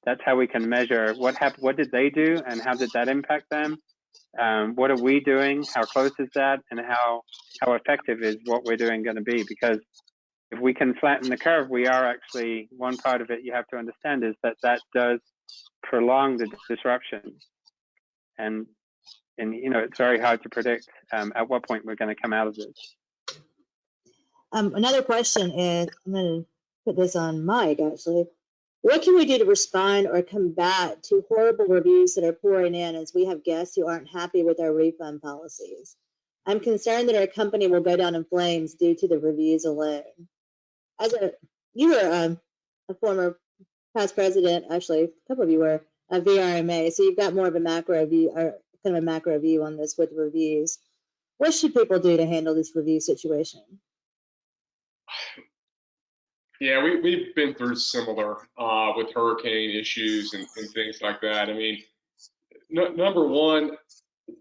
that's how we can measure what happened, what did they do, and how did that impact them? What are we doing? How close is that? And how effective is what we're doing going to be? Because if we can flatten the curve, we are actually, one part of it you have to understand is that that does prolong the disruption. And you know, it's very hard to predict at what point we're going to come out of this. Another question is, I'm going to put this on Mike actually. What can we do to respond or combat to horrible reviews that are pouring in as we have guests who aren't happy with our refund policies? I'm concerned that our company will go down in flames due to the reviews alone. You were a former past president, actually, a couple of you were, of VRMA, so you've got more of a macro view, or kind of a macro view on this with reviews. What should people do to handle this review situation? Yeah, we've been through similar with hurricane issues and things like that. I mean, number one,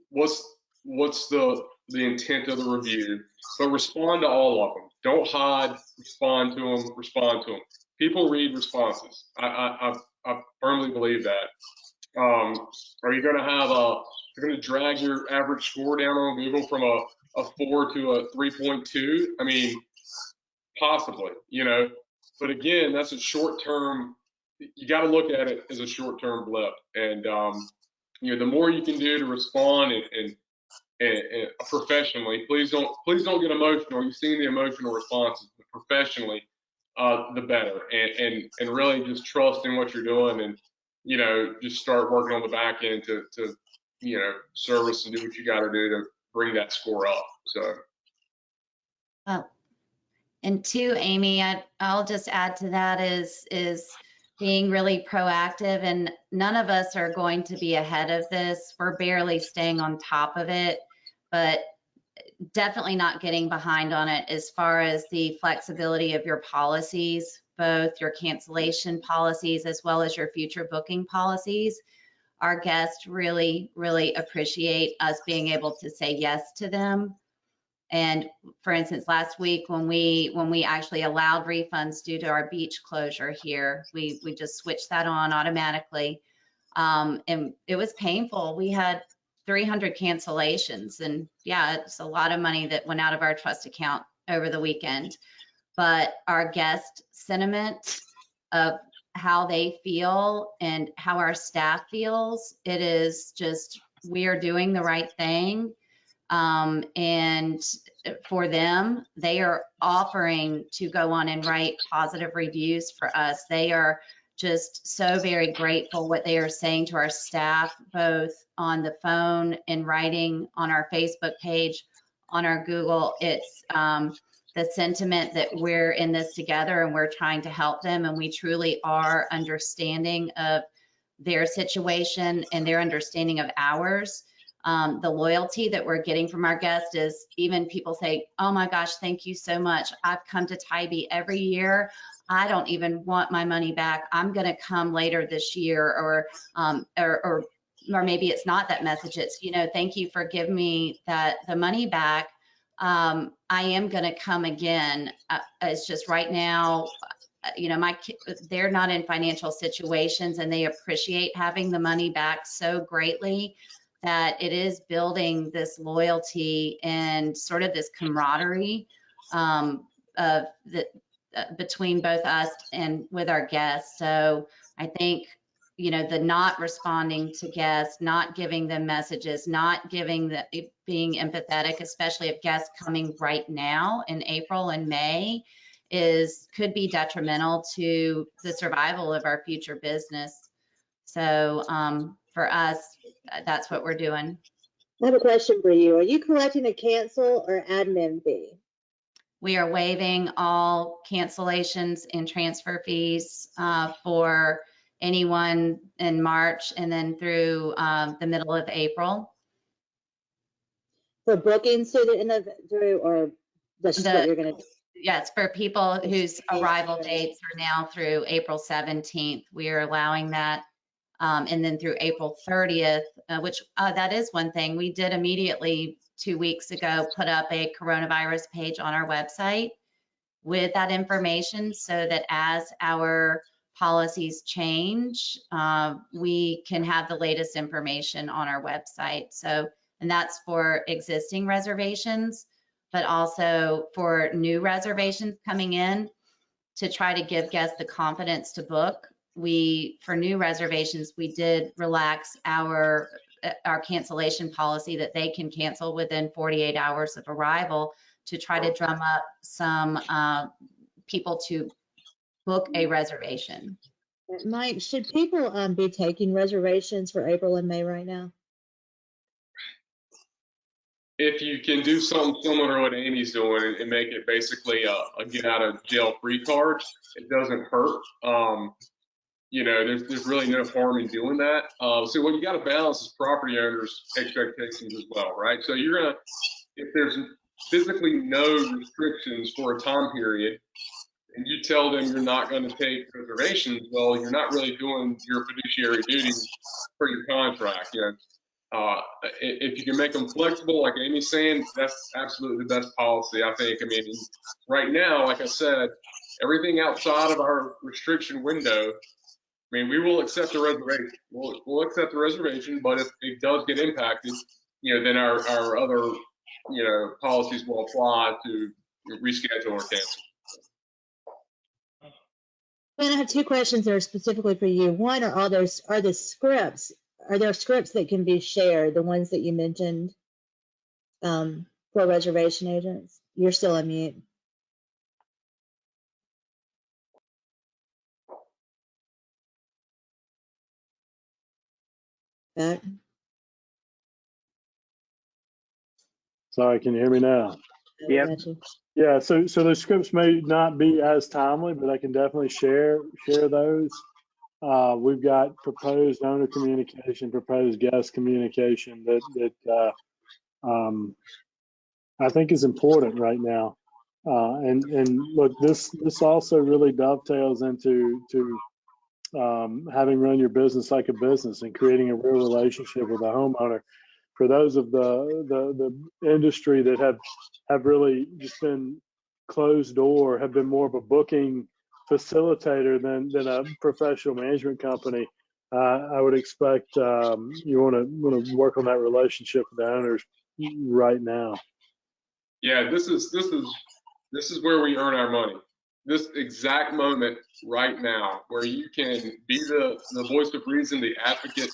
what's the intent of the review? But respond to all of them. Don't hide. Respond to them. Respond to them. People read responses. I firmly believe that. Are you going to have you're going to drag your average score down on Google from a 4 to a 3.2? I mean, possibly, you know. But again, that's a short-term. You got to look at it as a short-term blip, and you know, the more you can do to respond and professionally. Please don't get emotional. You've seen the emotional responses, but professionally, the better. And really just trust in what you're doing, and you know, just start working on the back end to you know, service and do what you got to do to bring that score up. So. And two, Amy, I'll just add to that is being really proactive, and none of us are going to be ahead of this. We're barely staying on top of it, but definitely not getting behind on it as far as the flexibility of your policies, both your cancellation policies as well as your future booking policies. Our guests really, really appreciate us being able to say yes to them. And for instance, last week when we actually allowed refunds due to our beach closure here, we just switched that on automatically. And it was painful. We had 300 cancellations, and yeah, it's a lot of money that went out of our trust account over the weekend. But our guest sentiment of how they feel and how our staff feels, it is just, we are doing the right thing. And for them, they are offering to go on and write positive reviews for us. They are just so very grateful what they are saying to our staff, both on the phone and writing on our Facebook page, on our Google. It's the sentiment that we're in this together and we're trying to help them, and we truly are understanding of their situation and their understanding of ours. The loyalty that we're getting from our guests is, even people say, oh my gosh, thank you so much. I've come to Tybee every year. I don't even want my money back. I'm going to come later this year, or maybe it's not that message. It's, you know, thank you for giving me the money back. I am going to come again. It's just right now, you know, they're not in financial situations, and they appreciate having the money back so greatly that it is building this loyalty and sort of this camaraderie between both us and with our guests. So I think, you know, the not responding to guests, not giving them messages, not being empathetic, especially if guests coming right now in April and May, could be detrimental to the survival of our future business. So for us, that's what we're doing. I have a question for you. Are you collecting a cancel or admin fee? We are waiving all cancellations and transfer fees for anyone in March and then through the middle of April. For bookings through the end of or that's just what you're going to do? Yes, for people whose arrival dates are now through April 17th, we are allowing that. And then through April 30th, which that is one thing we did immediately 2 weeks ago, put up a coronavirus page on our website with that information so that as our policies change, we can have the latest information on our website. So, and that's for existing reservations, but also for new reservations coming in to try to give guests the confidence to book. For new reservations, we did relax our cancellation policy that they can cancel within 48 hours of arrival to try to drum up some people to book a reservation. Mike, should people be taking reservations for April and May right now? If you can do something similar to what Amy's doing and make it basically a get out of jail free card, it doesn't hurt. You know, there's really no harm in doing that. So what you got to balance is property owners' expectations as well, right? So you're gonna, if there's physically no restrictions for a time period, and you tell them you're not going to take reservations, well, you're not really doing your fiduciary duty for your contract. You know, if you can make them flexible, like Amy's saying, that's absolutely the best policy, I think. I mean, right now, like I said, everything outside of our restriction window, I mean, we will accept a reservation. We'll accept the reservation, but if it does get impacted, you know, then our other, you know, policies will apply to reschedule or cancel. Ben, I have two questions that are specifically for you. One, are there scripts that can be shared, the ones that you mentioned for reservation agents? You're still on mute. Back? Sorry, can you hear me now? Yep. Yeah, so those scripts may not be as timely, but I can definitely share those. We've got proposed owner communication, proposed guest communication that I think is important right now. And look, this also really dovetails into having run your business like a business and creating a real relationship with a homeowner. For those of the industry that have really just been closed door, have been more of a booking facilitator than a professional management company, I would expect you want to work on that relationship with the owners right now. Yeah, this is where we earn our money. This exact moment right now, where you can be the voice of reason, the advocate,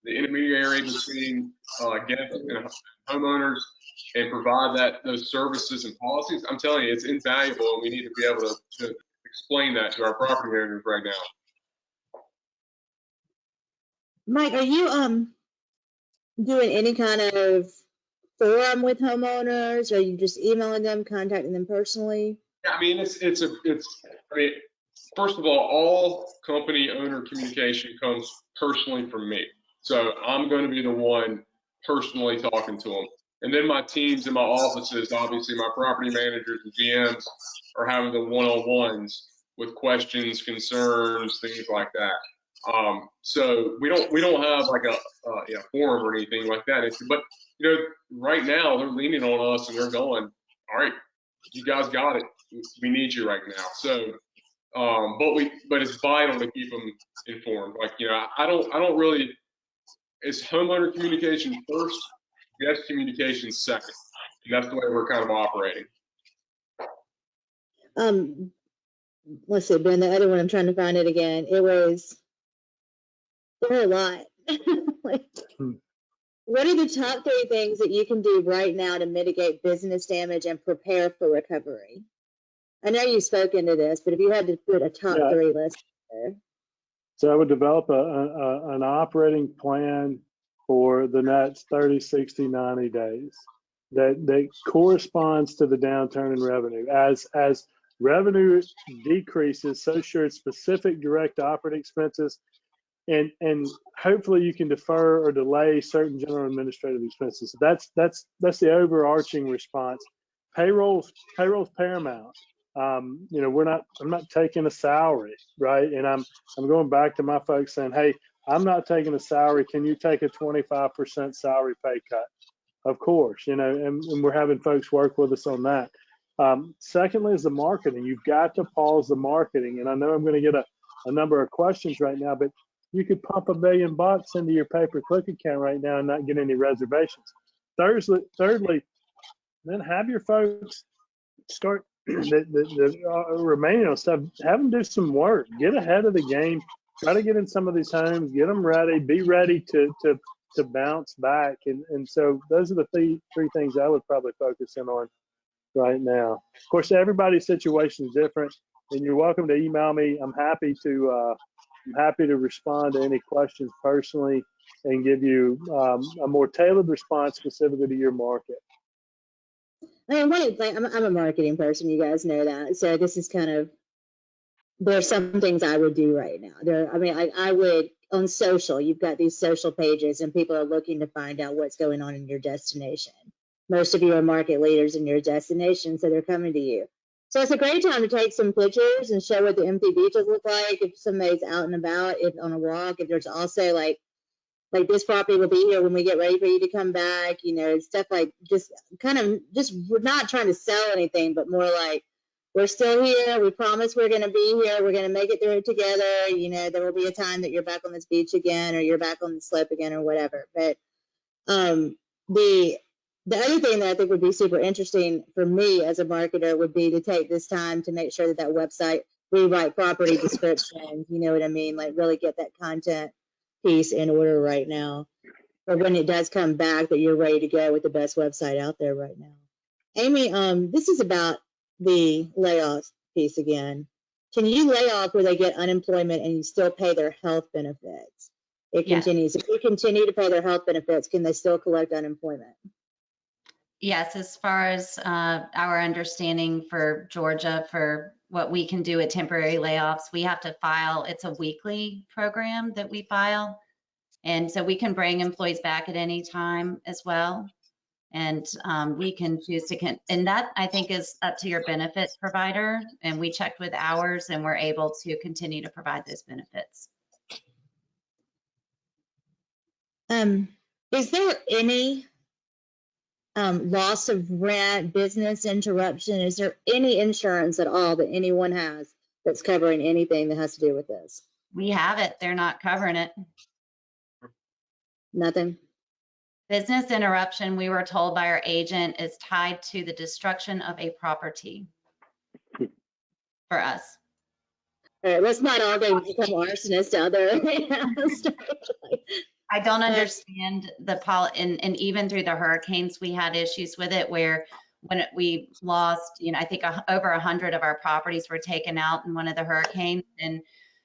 the intermediary between guests and homeowners, and provide those services and policies. I'm telling you, it's invaluable, and we need to be able to explain that to our property owners right now. Mike, are you doing any kind of forum with homeowners? Or are you just emailing them, contacting them personally? Yeah, I mean, it's I mean, first of all company owner communication comes personally from me. So I'm going to be the one personally talking to them. And then my teams in my offices, obviously my property managers and GMs, are having the one-on-ones with questions, concerns, things like that. So we don't have like a forum or anything like that. But you know, right now they're leaning on us and they're going, all right, you guys got it. We need you right now. So, but it's vital to keep them informed. Like, you know, I don't really. It's homeowner communication first, guest communication second. And that's the way we're kind of operating. Let's see, Ben, the other one, I'm trying to find it again. There were a lot. What are the top 3 things that you can do right now to mitigate business damage and prepare for recovery? I know you spoke into this, but if you had to put a top 3 list there. So I would develop an operating plan for the next 30, 60, 90 days that corresponds to the downturn in revenue. As revenue decreases, so should specific direct operating expenses, and hopefully you can defer or delay certain general administrative expenses. That's the overarching response. Payroll's paramount. You know, I'm not taking a salary, right? And I'm going back to my folks saying, hey, I'm not taking a salary. Can you take a 25% salary pay cut? Of course, and we're having folks work with us on that. Secondly is the marketing. You've got to pause the marketing. And I know I'm going to get a number of questions right now, but you could pump $1 million into your pay-per-click account right now and not get any reservations. Thirdly, then have your folks start the remaining on stuff. Have them do some work. Get ahead of the game. Try to get in some of these homes. Get them ready. Be ready to bounce back. And so those are the three things I would probably focus in on right now. Of course, everybody's situation is different, and you're welcome to email me. I'm happy to respond to any questions personally and give you a more tailored response specifically to your market. I mean, I'm a marketing person, you guys know that. So this is kind of, there's some things I would do right now. I would, on social, you've got these social pages and people are looking to find out what's going on in your destination. Most of you are market leaders in your destination, so they're coming to you. So it's a great time to take some pictures and show what the empty beaches look like if somebody's out and about, if on a walk. If there's also like this property will be here when we get ready for you to come back, stuff like just we're not trying to sell anything, but more like we're still here. We promise we're going to be here. We're going to make it through it together. There will be a time that you're back on this beach again, or you're back on the slope again, or whatever. But the other thing that I think would be super interesting for me as a marketer would be to take this time to make sure that website, rewrite property description, you know what I mean? Like really get that content piece in order right now. Or when it does come back, that you're ready to go with the best website out there right now. Amy, this is about the layoffs piece again. Can you lay off where they get unemployment and you still pay their health benefits? It continues. If you continue to pay their health benefits, can they still collect unemployment? Yes, as far as our understanding for Georgia, for what we can do at temporary layoffs, we have to file, it's a weekly program that we file. And so we can bring employees back at any time as well. And we can choose to, and that I think is up to your benefits provider. And we checked with ours and we're able to continue to provide those benefits. Is there any loss of rent, business interruption? Is there any insurance at all that anyone has that's covering anything that has to do with this? We have it. They're not covering it. Nothing. Business interruption, we were told by our agent, is tied to the destruction of a property for us. All right, let's not all go become arsonists out there. I don't understand and even through the hurricanes, we had issues with it where when we lost, I think over 100 of our properties were taken out in one of the hurricanes, and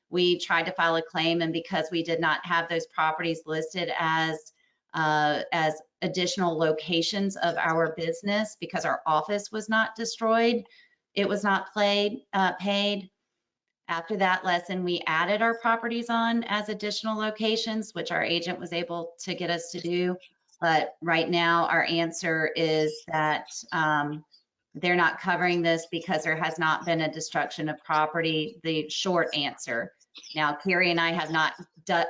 we tried to file a claim, and because we did not have those properties listed as additional locations of our business, because our office was not destroyed, it was not paid. After that lesson, we added our properties on as additional locations, which our agent was able to get us to do. But right now, our answer is that they're not covering this because there has not been a destruction of property, the short answer. Now, Carrie and I have not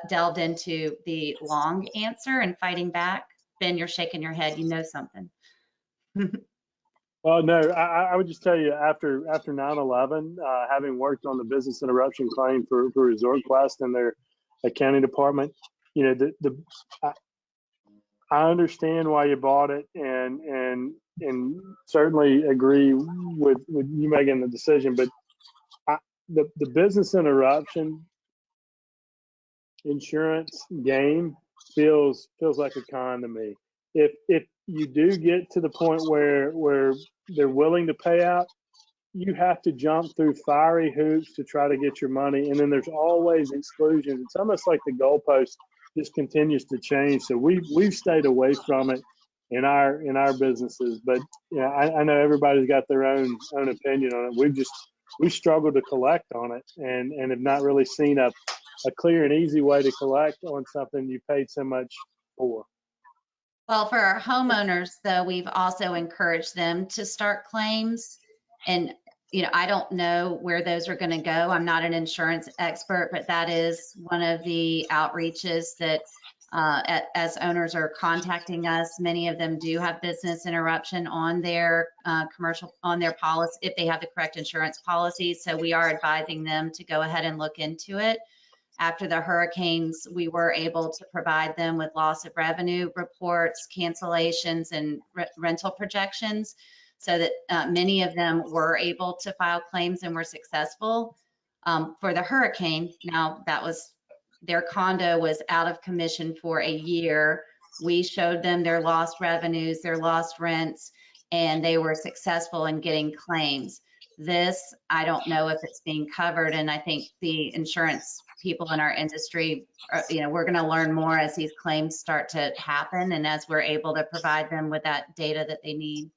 delved into the long answer and fighting back. Ben, you're shaking your head. You know something. Well, no, I would just tell you after 9/11, having worked on the business interruption claim for Resort Quest and their accounting department, I understand why you bought it and certainly agree with you making the decision. But the business interruption insurance game feels like a con to me. If you do get to the point where they're willing to pay out, you have to jump through fiery hoops to try to get your money, and then there's always exclusions. It's almost like the goalpost just continues to change. So we've stayed away from it in our businesses. But I know everybody's got their own opinion on it. We've struggled to collect on it, and have not really seen a clear and easy way to collect on something you paid so much for. Well, for our homeowners, though, we've also encouraged them to start claims. And I don't know where those are going to go. I'm not an insurance expert, but that is one of the outreaches that as owners are contacting us. Many of them do have business interruption on their on their policy, if they have the correct insurance policies. So we are advising them to go ahead and look into it. After the hurricanes, we were able to provide them with loss of revenue reports, cancellations, and rental projections, so that many of them were able to file claims and were successful. For the hurricane, now that was, their condo was out of commission for a year. We showed them their lost revenues, their lost rents, and they were successful in getting claims. This, I don't know if it's being covered, and I think the insurance people in our industry, we're going to learn more as these claims start to happen and as we're able to provide them with that data that they need.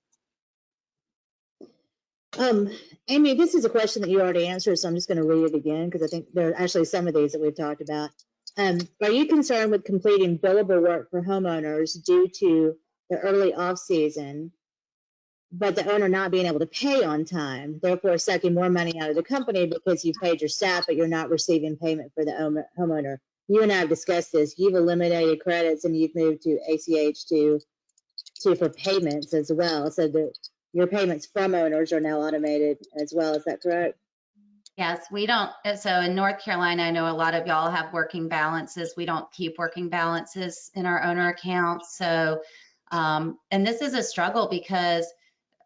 Amy, this is a question that you already answered, so I'm just going to read it again because I think there are actually some of these that we've talked about. Are you concerned with completing billable work for homeowners due to the early off-season, but the owner not being able to pay on time, therefore sucking more money out of the company because you've paid your staff, but you're not receiving payment for the homeowner? You and I have discussed this. You've eliminated credits and you've moved to ACH to for payments as well, so that your payments from owners are now automated as well. Is that correct? Yes, we don't. So in North Carolina, I know a lot of y'all have working balances. We don't keep working balances in our owner accounts. So, and this is a struggle because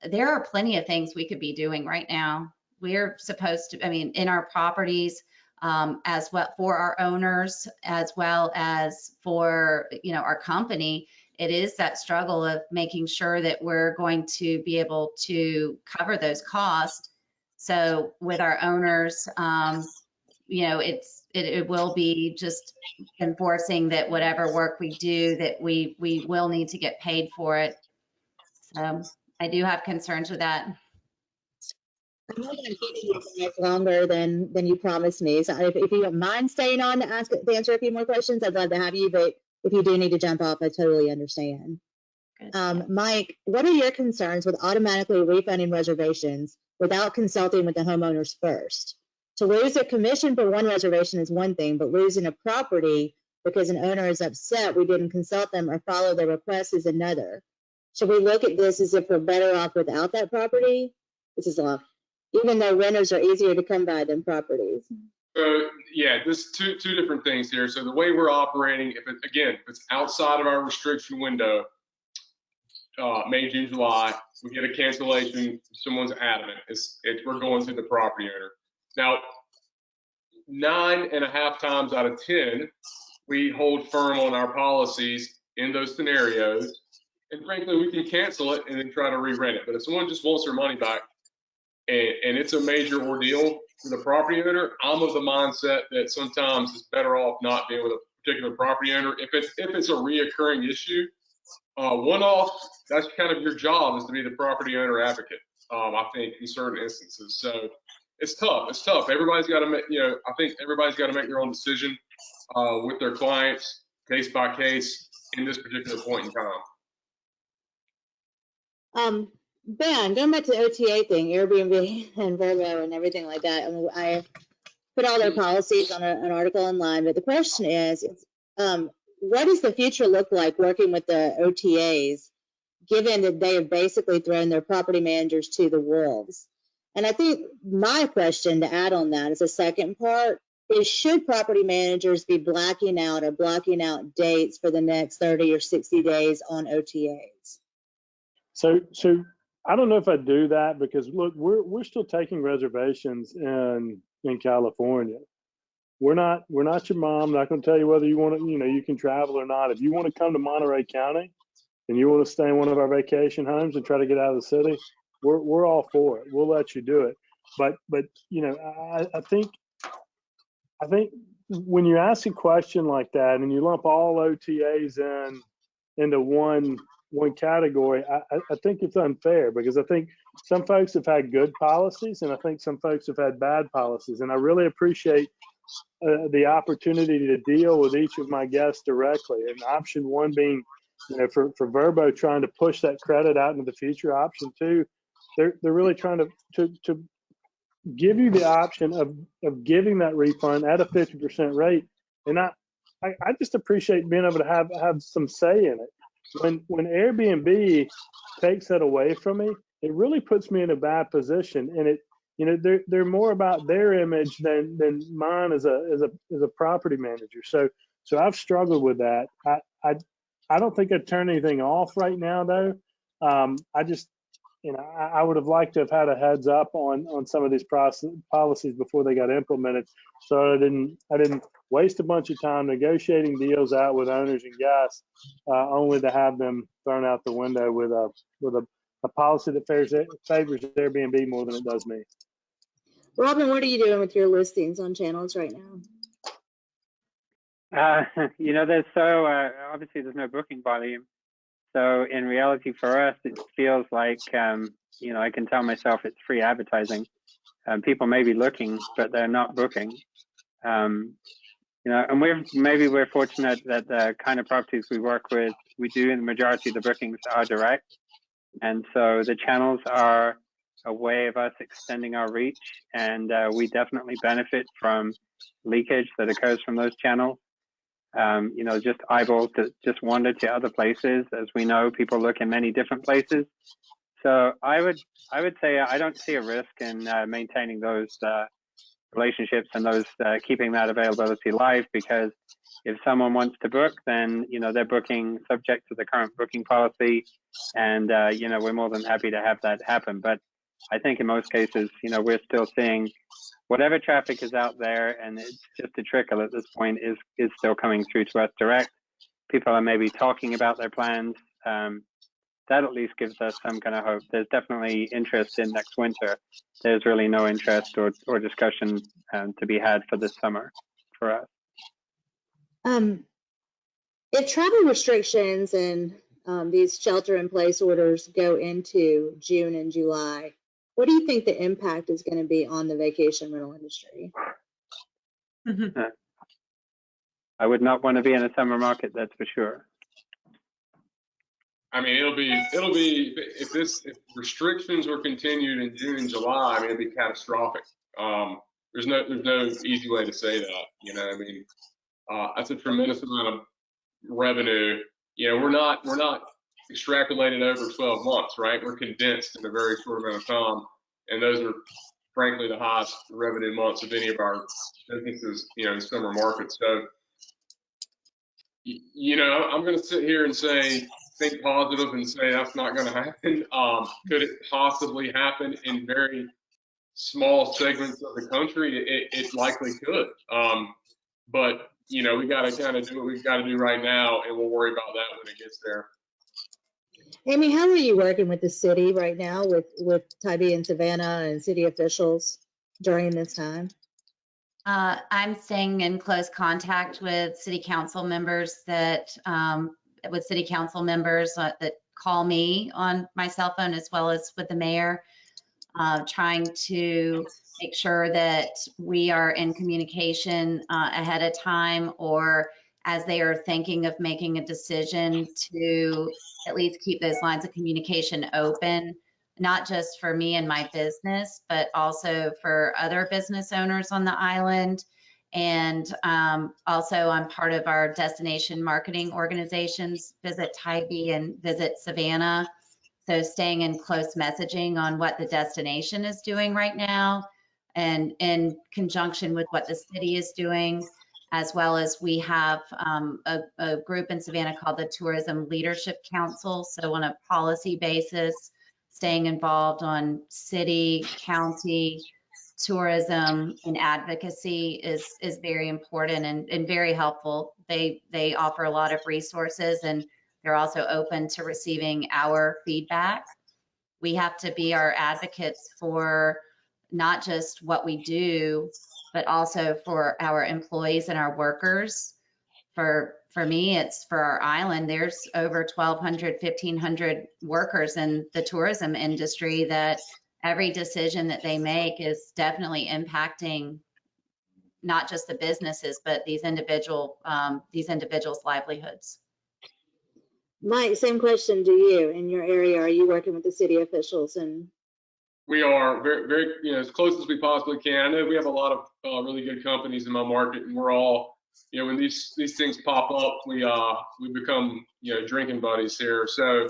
there are plenty of things we could be doing right now. We're supposed to, in our properties, as well for our owners, as well as for, our company. It is that struggle of making sure that we're going to be able to cover those costs. So with our owners, it will be just enforcing that whatever work we do, that we will need to get paid for it. So I do have concerns with that. I'm not going to keep you guys longer than you promised me. So if you don't mind staying on to answer a few more questions, I'd love to have you. But if you do need to jump off, I totally understand. Mike, what are your concerns with automatically refunding reservations without consulting with the homeowners first? To lose a commission for one reservation is one thing, but losing a property because an owner is upset we didn't consult them or follow their request is another. Should we look at this as if we're better off without that property? This is long. Even though renters are easier to come by than properties. Yeah, there's two different things here. So the way we're operating, if it's outside of our restriction window, May, June, July, we get a cancellation, someone's adamant, we're going to the property owner. Now, 9.5 times out of 10, we hold firm on our policies in those scenarios, and frankly, we can cancel it and then try to re-rent it. But if someone just wants their money back, and it's a major ordeal for the property owner, I'm of the mindset that sometimes it's better off not being with a particular property owner. If it's a reoccurring issue, one-off, that's kind of your job, is to be the property owner advocate, I think, in certain instances. So it's tough. It's tough. Everybody's got to make, I think everybody's got to make their own decision with their clients, case by case, in this particular point in time. Ben, going back to the OTA thing, Airbnb and Vrbo and everything like that. I put all their policies on an article online, but the question is, what does the future look like working with the OTAs, given that they have basically thrown their property managers to the wolves? And I think my question to add on that is the second part is, should property managers be blocking out dates for the next 30 or 60 days on OTAs? So I don't know if I do that, because look, we're still taking reservations in California. We're not your mom. Not going to tell you whether you want to, you can travel or not. If you want to come to Monterey County and you want to stay in one of our vacation homes and try to get out of the city, we're all for it. We'll let you do it. But I think when you ask a question like that and you lump all OTAs into one category, I think it's unfair, because I think some folks have had good policies and I think some folks have had bad policies. And I really appreciate the opportunity to deal with each of my guests directly. And option one being, for Vrbo trying to push that credit out into the future. Option two, they're really trying to give you the option of giving that refund at a 50% rate. And I just appreciate being able to have some say in it. When Airbnb takes that away from me, it really puts me in a bad position. And it, you know, they're more about their image than mine as a property manager. So I've struggled with that. I don't think I'd turn anything off right now though. I just, you know, I would have liked to have had a heads up on some of these policies before they got implemented, so I didn't waste a bunch of time negotiating deals out with owners and guests, only to have them thrown out the window with a policy that favors Airbnb more than it does me. Robin, what are you doing with your listings on channels right now? You know, obviously there's no booking volume. So in reality for us, it feels like, you know, I can tell myself it's free advertising. People may be looking, but they're not booking. You know, and we're fortunate that the kind of properties we work with, we do in the majority of the bookings are direct. And so the channels are a way of us extending our reach. And we definitely benefit from leakage that occurs from those channels. You know, just eyeballs that just wander to other places. As we know, people look in many different places. So I would say I don't see a risk in maintaining those relationships and those keeping that availability live, because if someone wants to book, then, you know, they're booking subject to the current booking policy, and you know, we're more than happy to have that happen. But I think in most cases, you know, we're still seeing whatever traffic is out there, and it's just a trickle at this point, is still coming through to us direct. People are maybe talking about their plans. That at least gives us some kind of hope. There's definitely interest in next winter. There's really no interest or discussion to be had for this summer for us. If travel restrictions and these shelter-in-place orders go into June and July, what do you think the impact is going to be on the vacation rental industry? I would not want to be in a summer market, that's for sure. I mean, it'll be if restrictions were continued in June and July, I mean, it'd be catastrophic. There's no easy way to say that. You know, I mean, that's a tremendous amount of revenue. You know, we're not extrapolated over 12 months, right? We're condensed in a very short amount of time, and those are frankly the highest revenue months of any of our businesses, you know, in summer markets. So, you know, I'm going to sit here and think positive and say that's not going to happen. Could it possibly happen in very small segments of the country? It likely could. But, you know, we got to kind of do what we've got to do right now, and we'll worry about that when it gets there. Amy, how are you working with the city right now with Tybee and Savannah and city officials during this time? I'm staying in close contact with city council members that call me on my cell phone, as well as with the mayor, trying to make sure that we are in communication ahead of time, or as they are thinking of making a decision, to at least keep those lines of communication open, not just for me and my business, but also for other business owners on the island. And also I'm part of our destination marketing organizations, Visit Tybee and Visit Savannah. So staying in close messaging on what the destination is doing right now, and in conjunction with what the city is doing, as well as we have a group in Savannah called the Tourism Leadership Council. So on a policy basis, staying involved on city, county, tourism, and advocacy is very important and very helpful. They offer a lot of resources, and they're also open to receiving our feedback. We have to be our advocates for not just what we do, but also for our employees and our workers. For me, it's for our island. There's over 1,200, 1,500 workers in the tourism industry that every decision that they make is definitely impacting not just the businesses, but these individuals' livelihoods. Mike, same question to you. In your area, are you working with the city officials and We are very, as close as we possibly can. I know we have a lot of really good companies in my market, and we're all, when these things pop up, we become, drinking buddies here. So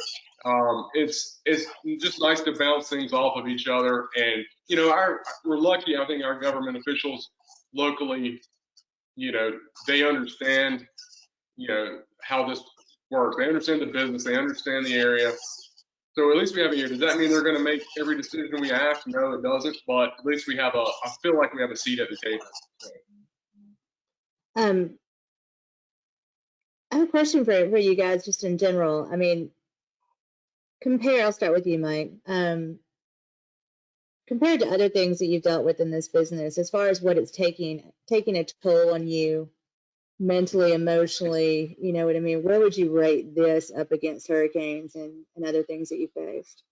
it's just nice to bounce things off of each other. And we're lucky. I think our government officials locally, they understand, how this works. They understand the business. They understand the area. So at least we have a year. Does that mean they're going to make every decision we ask? No, it doesn't. But at least we have I feel like we have a seat at the table. So. I have a question for you guys, just in general. I mean, I'll start with you, Mike. Compared to other things that you've dealt with in this business, as far as what it's taking a toll on you mentally, emotionally, you know what I mean? Where would you rate this up against hurricanes and other things that you faced?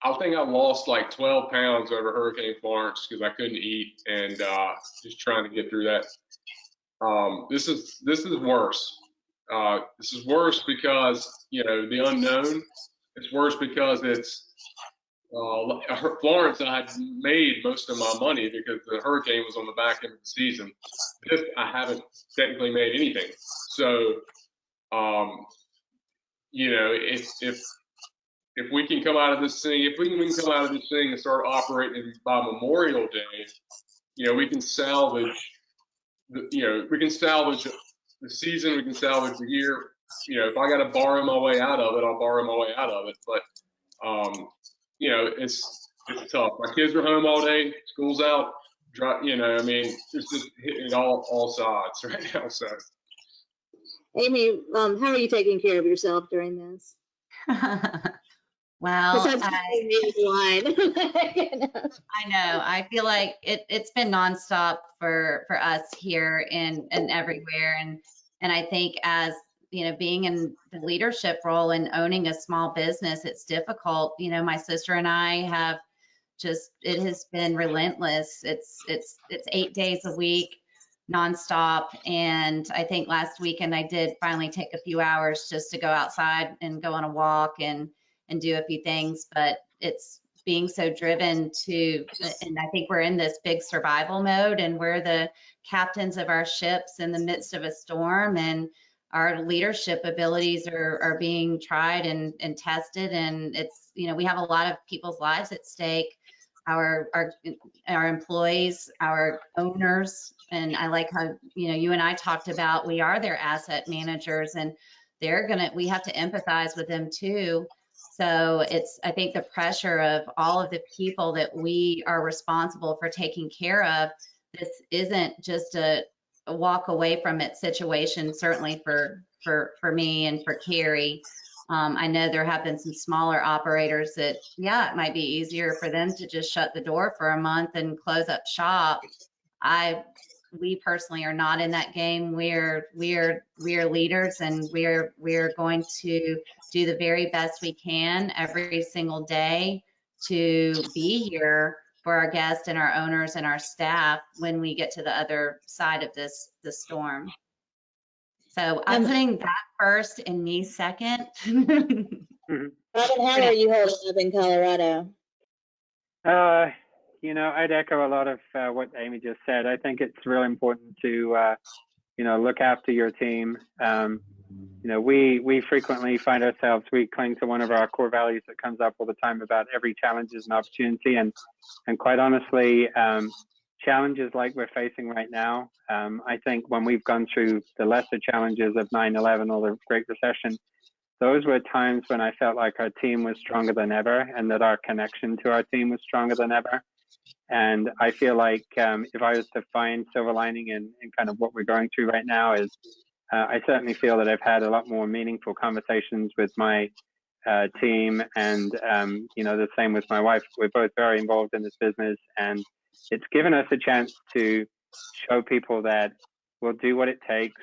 I think I lost like 12 pounds over Hurricane Florence because I couldn't eat and just trying to get through that. This is worse. This is worse because the unknown. It's worse because it's Florence. I had made most of my money because the hurricane was on the back end of the season. This I haven't technically made anything. So, if we can come out of this thing, and start operating by Memorial Day, we can salvage. We can salvage the season. We can salvage the year. If I got to borrow my way out of it, I'll borrow my way out of it. But it's tough. My kids are home all day. School's out. It's just hitting all sides right now. So, Amy, how are you taking care of yourself during this? Well, I know. I feel like it's been nonstop for us here and everywhere. And I think as, being in the leadership role and owning a small business, it's difficult. My sister and I have it has been relentless. It's 8 days a week, nonstop. And I think last weekend I did finally take a few hours just to go outside and go on a walk and do a few things, but it's being so driven to, and I think we're in this big survival mode, and we're the captains of our ships in the midst of a storm, and our leadership abilities are being tried and tested, and it's, we have a lot of people's lives at stake, our employees, our owners, and I like how, you and I talked about, we are their asset managers, and we have to empathize with them too. So I think the pressure of all of the people that we are responsible for taking care of, this isn't just a walk away from it situation, certainly for me and for Carrie. I know there have been some smaller operators that, it might be easier for them to just shut the door for a month and close up shop. We personally are not in that game. We're leaders, and we're going to do the very best we can every single day to be here for our guests and our owners and our staff when we get to the other side of the storm. So I'm putting that first and me second. Robin, how are you holding up in Colorado? I'd echo a lot of what Amy just said. I think it's really important to, look after your team. We frequently find ourselves, we cling to one of our core values that comes up all the time about every challenge is an opportunity. And quite honestly, challenges like we're facing right now, I think when we've gone through the lesser challenges of 9/11 or the Great Recession, those were times when I felt like our team was stronger than ever, and that our connection to our team was stronger than ever. And I feel like if I was to find silver lining in kind of what we're going through right now is, I certainly feel that I've had a lot more meaningful conversations with my team, and the same with my wife. We're both very involved in this business, and it's given us a chance to show people that we'll do what it takes.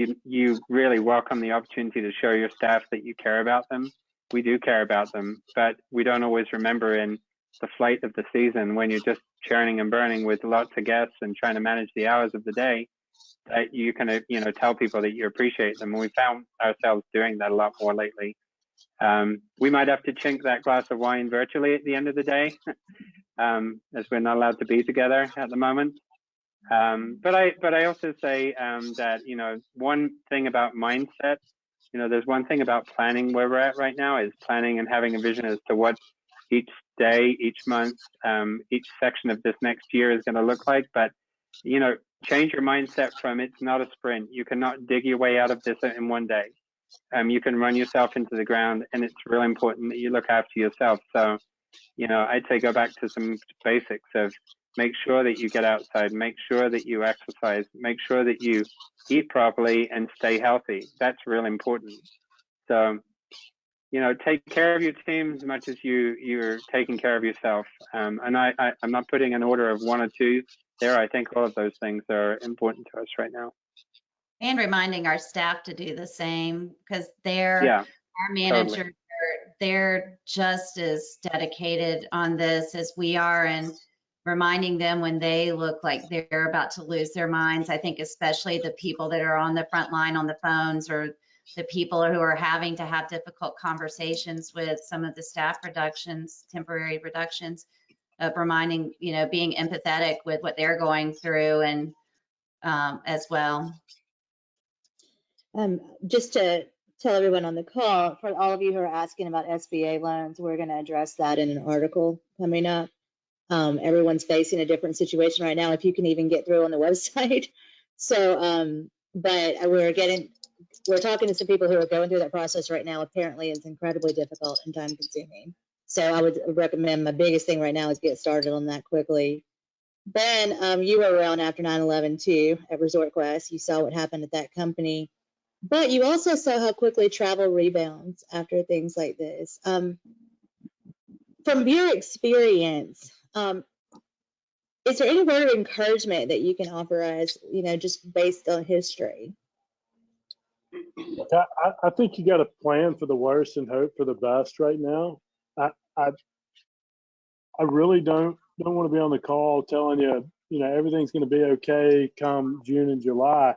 You really welcome the opportunity to show your staff that you care about them. We do care about them, but we don't always remember in the flight of the season, when you're just churning and burning with lots of guests and trying to manage the hours of the day, that you can tell people that you appreciate them. And we found ourselves doing that a lot more lately. We might have to chink that glass of wine virtually at the end of the day, as we're not allowed to be together at the moment. But I also say that, you know, one thing about mindset, you know, there's one thing about planning where we're at right now is planning and having a vision as to what each day, each month, each section of this next year is going to look like. But, you know, change your mindset from it's not a sprint. You cannot dig your way out of this in one day. You can run yourself into the ground, and it's really important that you look after yourself. So, you know, I'd say go back to some basics of make sure that you get outside, make sure that you exercise, make sure that you eat properly and stay healthy. That's really important. So, you know, take care of your team as much as you're taking care of yourself. And I'm not putting an order of one or two there. I think all of those things are important to us right now. And reminding our staff to do the same, because they're Yeah, our managers, they're just as dedicated on this as we are, and reminding them when they look like they're about to lose their minds. I think especially the people that are on the front line on the phones, or the people who are having to have difficult conversations with some of the staff reductions, temporary reductions, of reminding, you know, being empathetic with what they're going through, and as well. Just to tell everyone on the call, for all of you who are asking about SBA loans, we're going to address that in an article coming up. Everyone's facing a different situation right now, if you can even get through on the website. So, but we're talking to some people who are going through that process right now. Apparently it's incredibly difficult and time consuming. So I would recommend, my biggest thing right now is get started on that quickly. Ben, you were around after 9/11 too at Resort Quest. You saw what happened at that company. But you also saw how quickly travel rebounds after things like this. From your experience, is there any word of encouragement that you can offer us, you know, just based on history? I think you got to plan for the worst and hope for the best right now. I really don't want to be on the call telling you, you know, everything's going to be okay come June and July.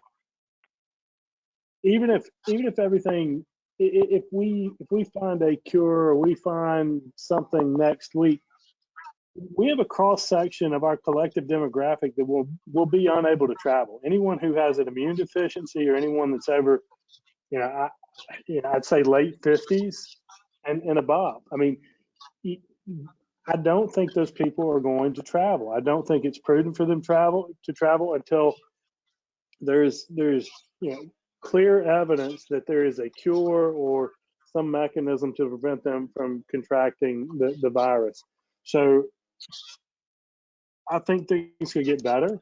Even if everything, if we find a cure or we find something next week, we have a cross section of our collective demographic that will be unable to travel. Anyone who has an immune deficiency or anyone that's over, you know, I'd say late 50s and above. I mean, I don't think those people are going to travel. I don't think it's prudent for them to travel until there's you know, clear evidence that there is a cure or some mechanism to prevent them from contracting the virus. So I think things could get better,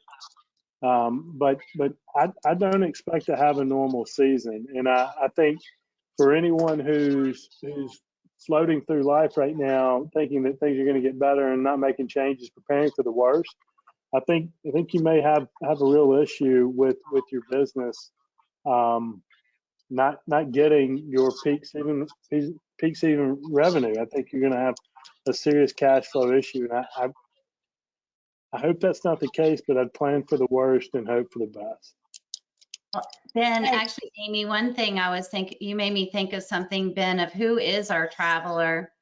but I don't expect to have a normal season. And I think for anyone who's floating through life right now, thinking that things are going to get better and not making changes, preparing for the worst, I think you may have a real issue with your business, not getting your peak season revenue. I think you're going to have a serious cash flow issue, and I hope that's not the case, but I'd plan for the worst and hope for the best. Ben, actually, Amy, one thing I was thinking, you made me think of something, Ben, of who is our traveler,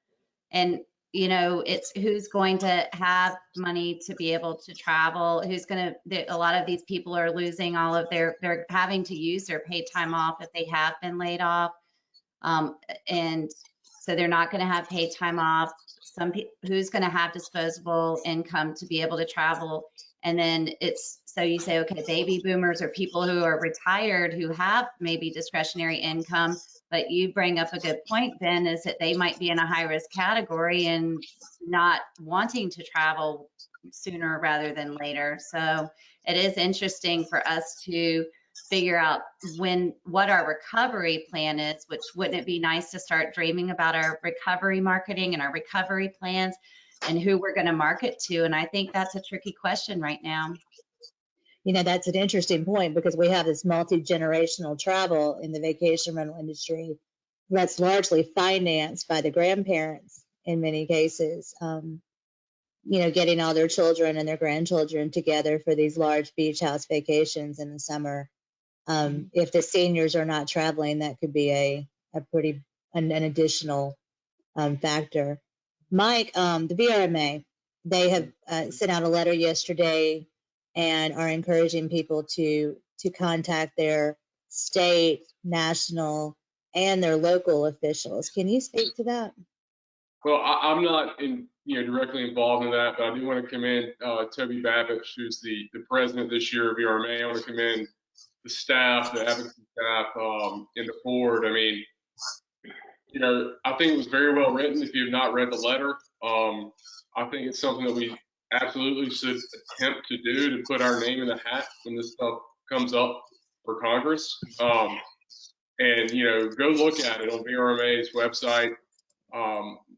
and you know, it's who's going to have money to be able to travel, who's going to, a lot of these people are losing all of they're having to use their paid time off if they have been laid off. And so they're not going to have paid time off. Who's going to have disposable income to be able to travel. And then so you say, okay, baby boomers or people who are retired who have maybe discretionary income. But you bring up a good point, Ben, is that they might be in a high risk category and not wanting to travel sooner rather than later. So it is interesting for us to figure out what our recovery plan is, which wouldn't it be nice to start dreaming about our recovery marketing and our recovery plans and who we're going to market to? And I think that's a tricky question right now. You know, that's an interesting point, because we have this multi-generational travel in the vacation rental industry that's largely financed by the grandparents in many cases, you know, getting all their children and their grandchildren together for these large beach house vacations in the summer. If the seniors are not traveling, that could be a pretty an additional factor. Mike, the VRMA, they have sent out a letter yesterday and are encouraging people to contact their state, national, and their local officials. Can you speak to that? Well, I'm not directly involved in that, but I do want to commend Toby Babbage, who's the president this year of VRMA. I want to commend the staff, the advocacy staff, and the board. I mean, I think it was very well written. If you have not read the letter, I think it's something that we absolutely should attempt to do, to put our name in the hat when this stuff comes up for Congress. And go look at it on VRMA's website.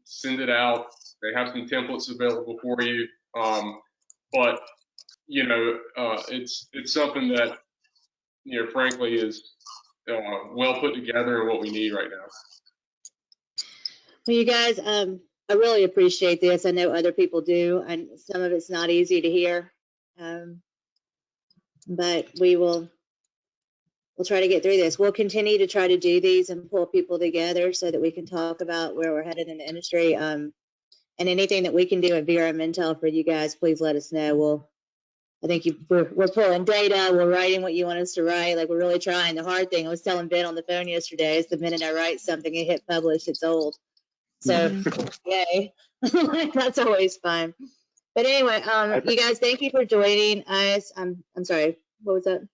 Send it out. They have some templates available for you. But it's something that frankly is well put together and what we need right now. Well, you guys, I really appreciate this. I know other people do, and some of it's not easy to hear, but we'll try to get through this. We'll continue to try to do these and pull people together so that we can talk about where we're headed in the industry. And anything that we can do at VRM Intel for you guys, please let us know. I think we're pulling data, we're writing what you want us to write. Like, we're really trying. The hard thing, I was telling Ben on the phone yesterday, is the minute I write something and hit publish, it's old. So, yay. That's always fun. But anyway, you guys, thank you for joining us. I'm sorry, what was that?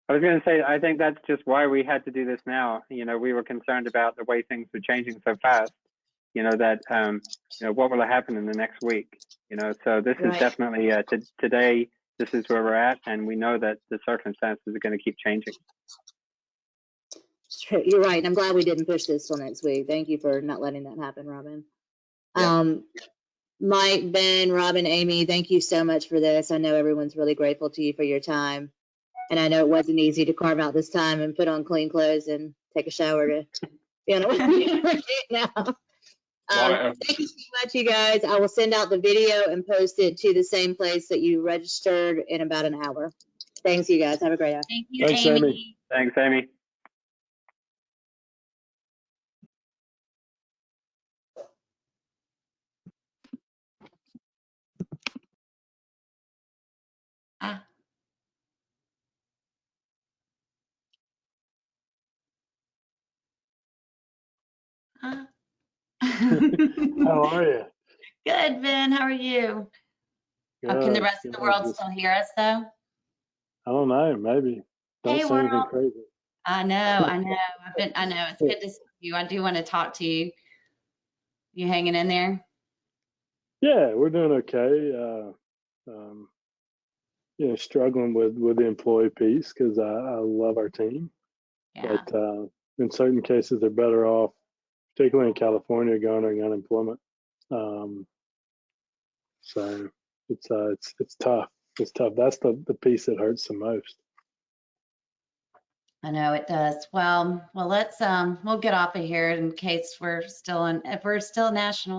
I was going to say, I think that's just why we had to do this now. We were concerned about the way things were changing so fast, that, what will happen in the next week? So this is definitely, today, this is where we're at, and we know that the circumstances are going to keep changing. You're right. And I'm glad we didn't push this till next week. Thank you for not letting that happen, Robin. Yeah. Mike, Ben, Robin, Amy, thank you so much for this. I know everyone's really grateful to you for your time. And I know it wasn't easy to carve out this time and put on clean clothes and take a shower to be on it now. Thank you so much, you guys. I will send out the video and post it to the same place that you registered in about an hour. Thanks, you guys. Have a great day. Thank you, Thanks, Amy. Thanks, Amy. How are you? Good, Ben. How are you? Oh, can the rest of the world still hear us, though? I don't know. Maybe. Don't Hey, say anything world. crazy. I know. I know. It's good to see you. I do want to talk to you. You hanging in there? Yeah, we're doing okay. Struggling with the employee piece because I love our team. Yeah. But in certain cases, they're better off, particularly in California, garnering unemployment. So it's tough. It's tough. That's the piece that hurts the most. I know it does. Well, let's we'll get off of here in case we're still if we're still national.